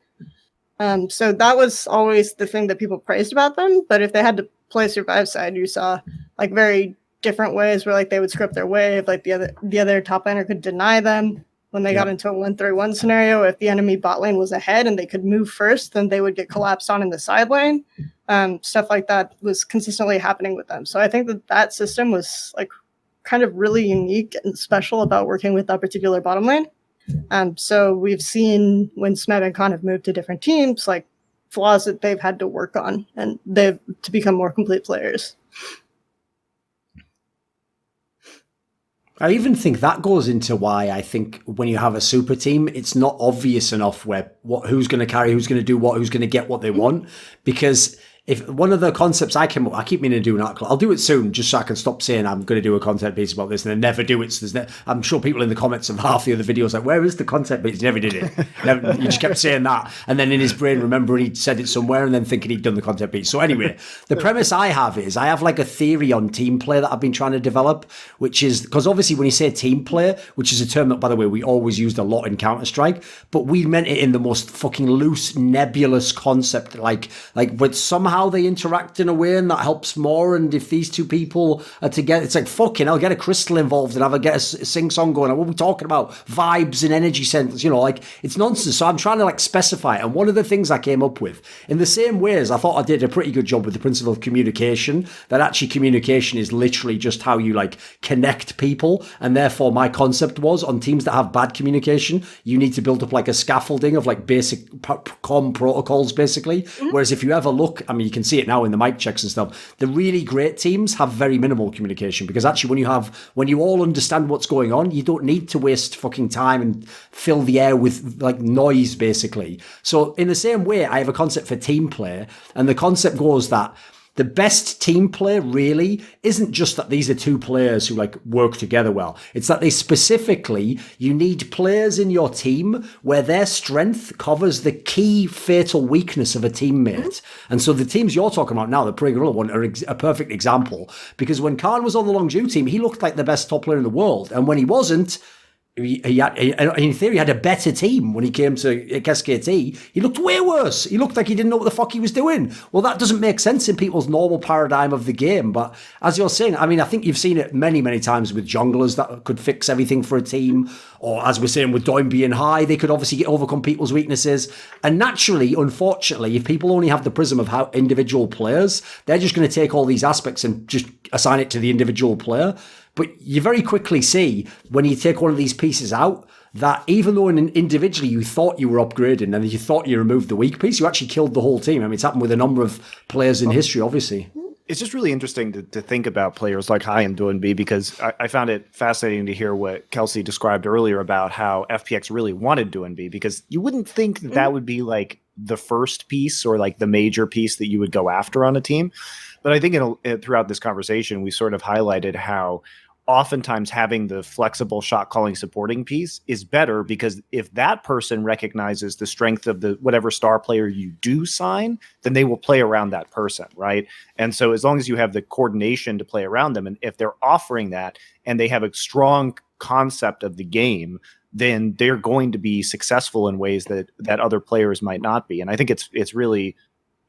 So that was always the thing that people praised about them. But if they had to play survive side, you saw like very different ways where like they would script their wave. Like the other top laner could deny them when they got into a 1-3-1 scenario. If the enemy bot lane was ahead and they could move first, then they would get collapsed on in the side lane. Stuff like that was consistently happening with them. So I think that system was like kind of really unique and special about working with that particular bottom lane. So we've seen when Smed and Khan have moved to different teams, like flaws that they've had to work on and they've to become more complete players. I even think that goes into why I think when you have a super team, it's not obvious enough who's going to carry, who's going to do what, who's going to get what they want. Because if one of the concepts I came up, I keep meaning to do an article. I'll do it soon, just so I can stop saying I'm going to do a content piece about this and then never do it. So I'm sure people in the comments of half the other videos like, where is the content piece? He never did it. You just kept saying that, and then in his brain remembering he'd said it somewhere, and then thinking he'd done the content piece. So anyway, the premise I have is I have like a theory on team play that I've been trying to develop, which is because obviously when you say team play, which is a term that by the way we always used a lot in Counter-Strike, but we meant it in the most fucking loose, nebulous concept, like but somehow they interact in a way and that helps more, and if these two people are together, it's like fucking I'll get a crystal involved and have a get a sing song going. What are we talking about? Vibes and energy centers, like it's nonsense. So I'm trying to like specify it. And one of the things I came up with, in the same way as I thought I did a pretty good job with the principle of communication, that actually communication is literally just how you like connect people, and therefore my concept was on teams that have bad communication, you need to build up like a scaffolding of like basic comm protocols basically. Whereas if you ever look, I mean you can see it now in the mic checks and stuff, the really great teams have very minimal communication, because actually when you all understand what's going on, you don't need to waste fucking time and fill the air with like noise basically. So in the same way, I have a concept for team play, and the concept goes that the best team play really isn't just that these are two players who like work together well. It's that you need players in your team where their strength covers the key fatal weakness of a teammate. And so the teams you're talking about now, the Prey Gorilla one, are a perfect example, because when Khan was on the Longzhu team, he looked like the best top player in the world. And when he wasn't, in theory, he had a better team. When he came to KSKT, he looked way worse. He looked like he didn't know what the fuck he was doing. Well, that doesn't make sense in people's normal paradigm of the game. But as you're saying, I mean, I think you've seen it many, many times with junglers that could fix everything for a team. Or as we're saying with Doim being high, they could obviously overcome people's weaknesses. And naturally, unfortunately, if people only have the prism of how individual players, they're just going to take all these aspects and just assign it to the individual player. But you very quickly see when you take one of these pieces out that even though individually you thought you were upgrading and you thought you removed the weak piece, you actually killed the whole team. I mean, it's happened with a number of players in history, obviously. It's just really interesting to think about players like Hai and DoinB, because I found it fascinating to hear what Kelsey described earlier about how FPX really wanted DoinB, because you wouldn't think that would be like the first piece or like the major piece that you would go after on a team. But I think throughout this conversation, we sort of highlighted how oftentimes having the flexible shot calling supporting piece is better, because if that person recognizes the strength of the whatever star player you do sign, then they will play around that person, right? And so as long as you have the coordination to play around them, and if they're offering that and they have a strong concept of the game, then they're going to be successful in ways that other players might not be. And I think it's really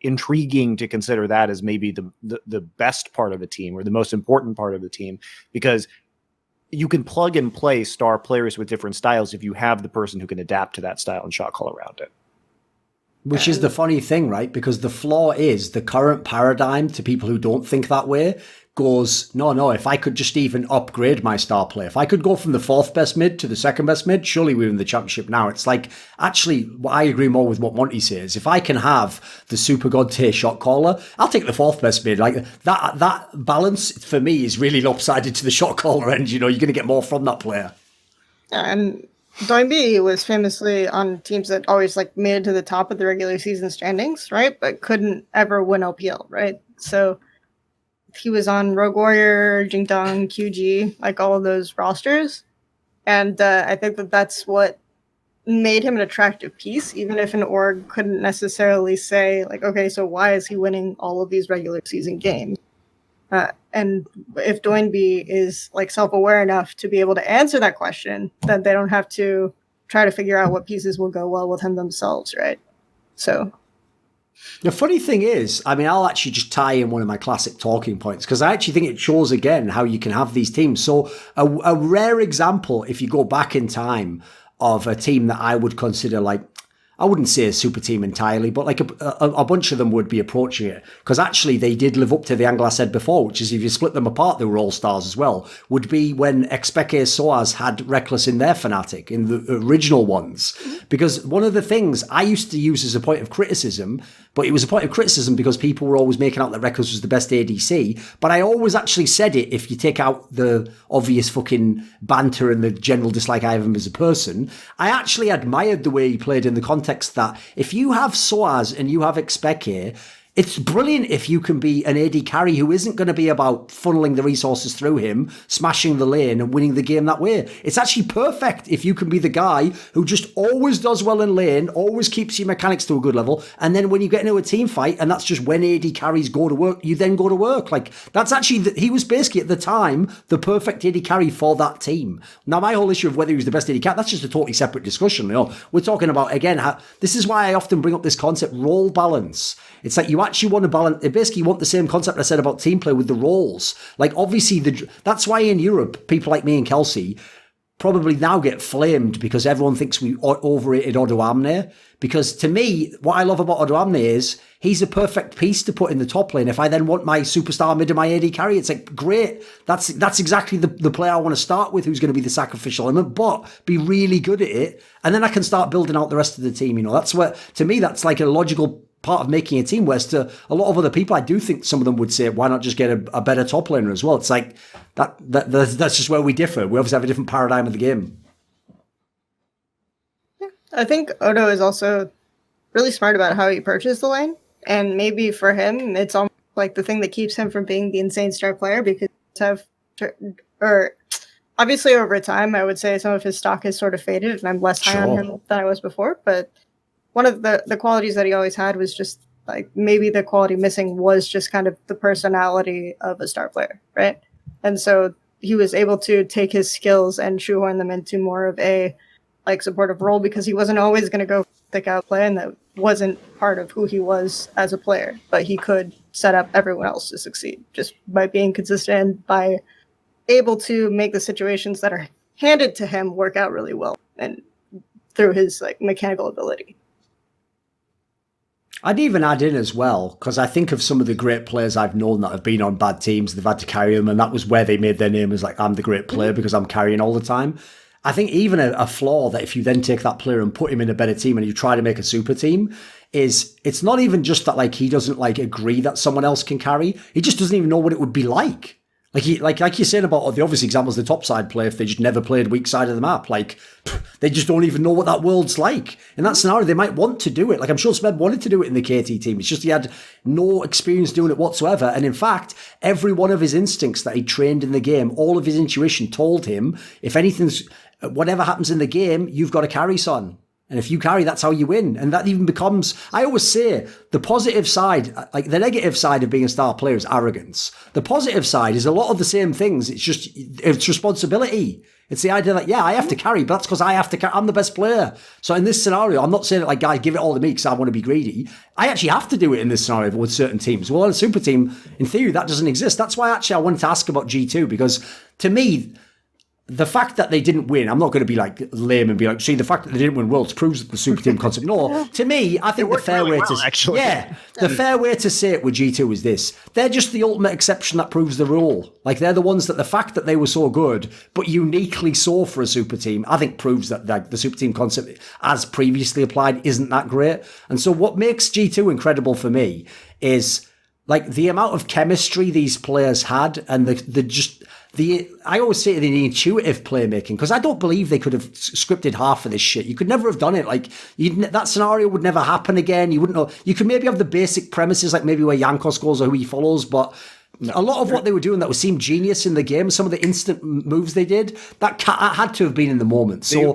intriguing to consider that as maybe the best part of a team or the most important part of the team, because you can plug and play star players with different styles if you have the person who can adapt to that style and shot call around it. Which is the funny thing, right? Because the flaw is the current paradigm to people who don't think that way goes, no, if I could just even upgrade my star player, if I could go from the 4th best mid to the 2nd best mid, surely we're in the championship now. It's like, actually, I agree more with what Monty says. If I can have the super god tier shot caller, I'll take the 4th best mid. Like that balance for me is really lopsided to the shot caller end. You know, you're going to get more from that player. And Doinby was famously on teams that always like made it to the top of the regular season standings, right? But couldn't ever win LPL, right? So he was on Rogue Warrior, Jingdong, QG, like all of those rosters. And I think that that's what made him an attractive piece, even if an org couldn't necessarily say, like, okay, so why is he winning all of these regular season games? And if Doinby is like self-aware enough to be able to answer that question, then they don't have to try to figure out what pieces will go well with him themselves, right? So the funny thing is, I mean, I'll actually just tie in one of my classic talking points because I actually think it shows again how you can have these teams. So a rare example, if you go back in time, of a team that I would consider like, I wouldn't say a super team entirely, but like a bunch of them would be approaching it. Because actually they did live up to the angle I said before, which is if you split them apart, they were all stars as well, would be when Expeke Soaz had Reckless in their Fnatic, in the original ones. Because one of the things I used to use as a point of criticism, but it was a point of criticism because people were always making out that Reckless was the best ADC. But I always actually said it, if you take out the obvious fucking banter and the general dislike I have him as a person, I actually admired the way he played in the context that if you have Soaz and you have Expeke, it's brilliant if you can be an AD carry who isn't going to be about funneling the resources through him, smashing the lane and winning the game that way. It's actually perfect if you can be the guy who just always does well in lane, always keeps your mechanics to a good level, and then when you get into a team fight, and that's just when AD carries go to work, you then go to work. Like, that's actually, he was basically at the time the perfect AD carry for that team. Now, my whole issue of whether he was the best AD carry, that's just a totally separate discussion. You know, we're talking about, again, this is why I often bring up this concept, role balance. It's like you actually want to balance, basically you want the same concept I said about team play with the roles. Like, obviously, that's why in Europe, people like me and Kelsey probably now get flamed because everyone thinks we overrated Odoamne. Because to me, what I love about Odoamne is he's a perfect piece to put in the top lane. If I then want my superstar mid and my AD carry, it's like, great. That's exactly the player I want to start with, who's going to be the sacrificial element, but be really good at it. And then I can start building out the rest of the team. You know, that's what, to me, that's like a logical part of making a team, whereas to a lot of other people, I do think some of them would say, why not just get a better top laner as well? It's like, that's just where we differ. We obviously have a different paradigm of the game. I think Odo is also really smart about how he approaches the lane. And maybe for him, it's almost like the thing that keeps him from being the insane star player, because obviously over time, I would say some of his stock has sort of faded and I'm less high on him than I was before. But one of the qualities that he always had was just like, maybe the quality missing was just kind of the personality of a star player, right? And so he was able to take his skills and shoehorn them into more of a like supportive role, because he wasn't always going to go thick out play, and that wasn't part of who he was as a player. But he could set up everyone else to succeed just by being consistent, by able to make the situations that are handed to him work out really well, and through his like mechanical ability. I'd even add in as well, because I think of some of the great players I've known that have been on bad teams, they've had to carry them, and that was where they made their name as like, I'm the great player because I'm carrying all the time. I think even a flaw that if you then take that player and put him in a better team and you try to make a super team is, it's not even just that like he doesn't like agree that someone else can carry, he just doesn't even know what it would be like. Like you're saying about the obvious examples, the top side play, if they just never played weak side of the map, like they just don't even know what that world's like. In that scenario, they might want to do it. Like I'm sure Smeb wanted to do it in the KT team. It's just he had no experience doing it whatsoever. And in fact, every one of his instincts that he trained in the game, all of his intuition told him, if anything's, whatever happens in the game, you've got to carry, son. And if you carry, that's how you win. And that even becomes, I always say, the positive side, like the negative side of being a star player is arrogance. The positive side is a lot of the same things. It's just, it's responsibility. It's the idea that, yeah, I have to carry, but that's because I have to carry. I'm the best player. So in this scenario, I'm not saying that, like, guys, give it all to me because I want to be greedy. I actually have to do it in this scenario with certain teams. Well, on a super team, in theory, that doesn't exist. That's why actually I wanted to ask about G2, because to me, the fact that they didn't win, I'm not going to be like lame and be like, see, the fact that they didn't win Worlds proves the super team concept. No, to me, I think the fair way the fair way to say it with G2 is this: they're just the ultimate exception that proves the rule. Like, they're the ones that the fact that they were so good, but uniquely so for a super team, I think proves that the super team concept, as previously applied, isn't that great. And so, what makes G2 incredible for me is like the amount of chemistry these players had, and I always say the intuitive playmaking, because I don't believe they could have scripted half of this shit. You could never have done it. Like, that scenario would never happen again. You wouldn't know. You could maybe have the basic premises, like maybe where Jankos goes or who he follows, but a lot of what they were doing that seemed genius in the game, some of the instant moves they did, that had to have been in the moment. So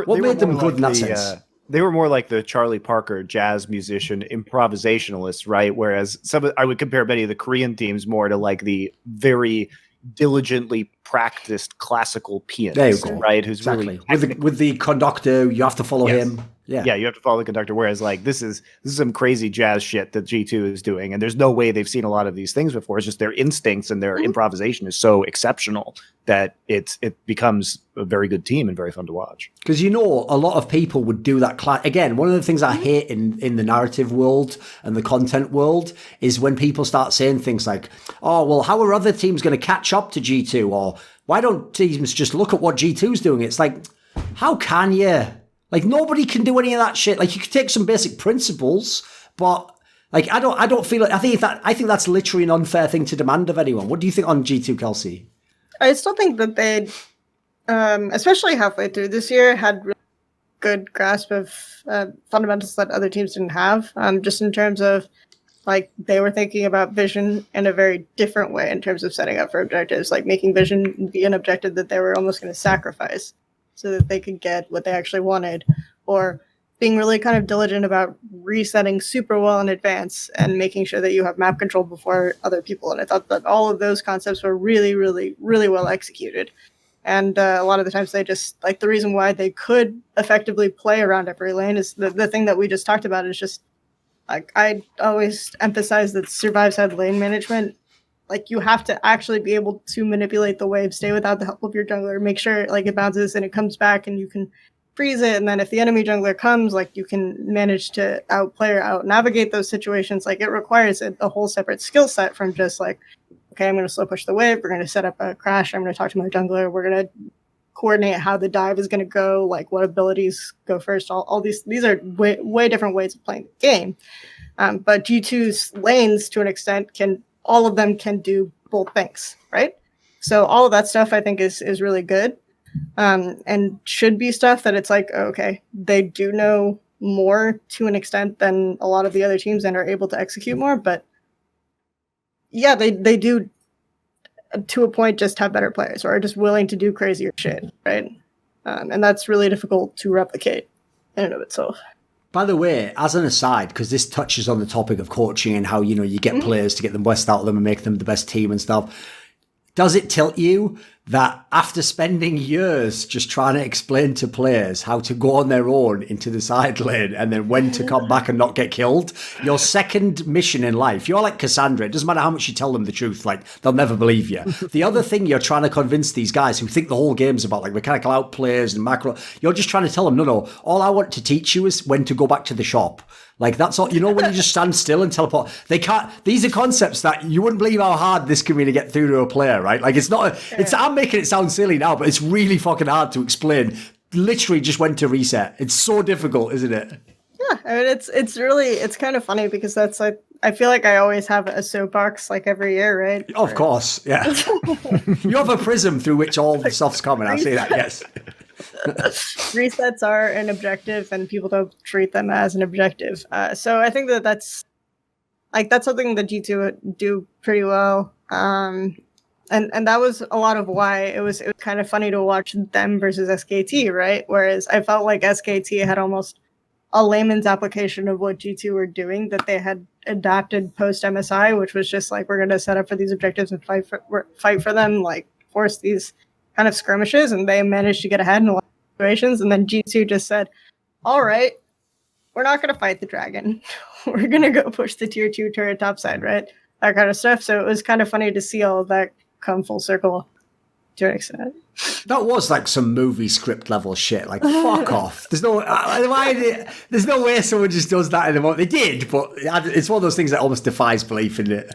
what made them good in that sense? They were more like the Charlie Parker jazz musician improvisationalists, right? Whereas I would compare many of the Korean teams more to like the very diligently practiced classical pianist, right? Who's really with the conductor, you have to follow him. Yeah, you have to follow the conductor. Whereas, like, this is some crazy jazz shit that G2 is doing, and there's no way they've seen a lot of these things before. It's just their instincts and their improvisation is so exceptional that it becomes a very good team and very fun to watch. Because a lot of people would do that. Again, one of the things I hate in the narrative world and the content world is when people start saying things like, "Oh, well, how are other teams going to catch up to G2?" Or "Why don't teams just look at what G2's doing?" It's like, how can you? Like, nobody can do any of that shit. Like, you could take some basic principles, but like, I don't feel like, I think that's literally an unfair thing to demand of anyone. What do you think on G2, Kelsey? I still think that they, especially halfway through this year, had really good grasp of fundamentals that other teams didn't have. Just in terms of, like, they were thinking about vision in a very different way in terms of setting up for objectives, like making vision be an objective that they were almost going to sacrifice so that they could get what they actually wanted, or being really kind of diligent about resetting super well in advance and making sure that you have map control before other people. And I thought that all of those concepts were really, really, really well executed. And a lot of the times they just, like, the reason why they could effectively play around every lane is the thing that we just talked about is just, like, I always emphasize that survive side lane management. Like, you have to actually be able to manipulate the wave, stay without the help of your jungler, make sure, like, it bounces and it comes back and you can freeze it. And then if the enemy jungler comes, like, you can manage to outplay or out-navigate those situations. Like, it requires a whole separate skill set from just, like, okay, I'm going to slow push the wave, we're going to set up a crash, I'm going to talk to my jungler, we're going to coordinate how the dive is going to go, like, what abilities go first. All these are way different ways of playing the game. But G2's lanes, to an extent, all of them can do both things, right? So all of that stuff I think is really good, and should be stuff that it's like, okay, they do know more to an extent than a lot of the other teams and are able to execute more. But yeah, they do to a point just have better players or are just willing to do crazier shit, right? And that's really difficult to replicate in and of itself. By the way, as an aside, because this touches on the topic of coaching and how, you get players to get the best out of them and make them the best team and stuff, does it tilt you that after spending years just trying to explain to players how to go on their own into the side lane and then when to come back and not get killed, your second mission in life, you're like Cassandra, it doesn't matter how much you tell them the truth, like, they'll never believe you. The other thing you're trying to convince these guys who think the whole game's about, like, mechanical outplays and macro, you're just trying to tell them, no, all I want to teach you is when to go back to the shop. Like, that's all, when you just stand still and teleport. These are concepts that you wouldn't believe how hard this can really get through to a player, right? Like, I'm making it sound silly now, but it's really fucking hard to explain. Literally just when to reset. It's so difficult, isn't it? Yeah, I mean, it's kind of funny because that's like, I feel like I always have a soapbox like every year, right? Of course, yeah. You have a prism through which all the stuff's coming. I'll say that, yes. Resets are an objective and people don't treat them as an objective. So I think that's something that G2 do pretty well. And that was a lot of why it was kind of funny to watch them versus SKT, right? Whereas I felt like SKT had almost a layman's application of what G2 were doing that they had adapted post MSI, which was just like, we're going to set up for these objectives and fight for them, like force these kind of skirmishes, and they managed to get ahead in a lot of situations. And then G2 just said, all right, we're not going to fight the dragon. We're going to go push the tier 2 turret topside, right? That kind of stuff. So it was kind of funny to see all of that come full circle to an extent. That was like some movie script level shit. Like, fuck off. There's no there's no way someone just does that in the moment. They did, but it's one of those things that almost defies belief in it.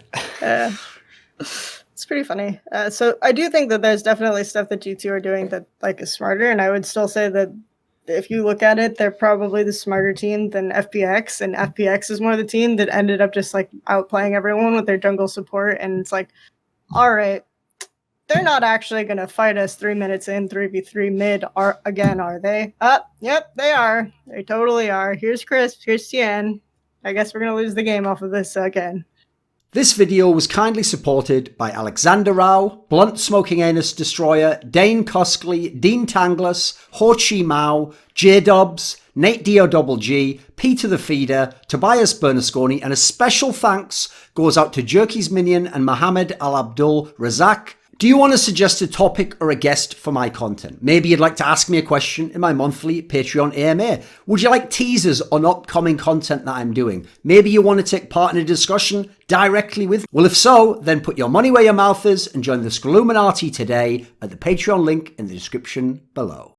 It's pretty funny. So I do think that there's definitely stuff that G2 are doing that like is smarter, and I would still say that if you look at it, they're probably the smarter team than FPX, and FPX is more of the team that ended up just like outplaying everyone with their jungle support, and it's like, all right, they're not actually going to fight us 3 minutes in 3v3 mid are they? Yep, they are. They totally are. Here's Chris, here's Tien. I guess we're going to lose the game off of this again. This video was kindly supported by Alexander Rao, Blunt Smoking Anus Destroyer, Dane Cuskley, Dean Tanglis, Chi Mao, JDubs, NateDOhDoubleG, Peter the Feeder, Tobias Bernasconi, and a special thanks goes out to Jerky's Minion and Mohammed, Alabdul, Razzaq. Do you want to suggest a topic or a guest for my content? Maybe you'd like to ask me a question in my monthly Patreon AMA. Would you like teasers on upcoming content that I'm doing? Maybe you want to take part in a discussion directly with me? Well, if so, then put your money where your mouth is and join the Scrilluminati today at the Patreon link in the description below.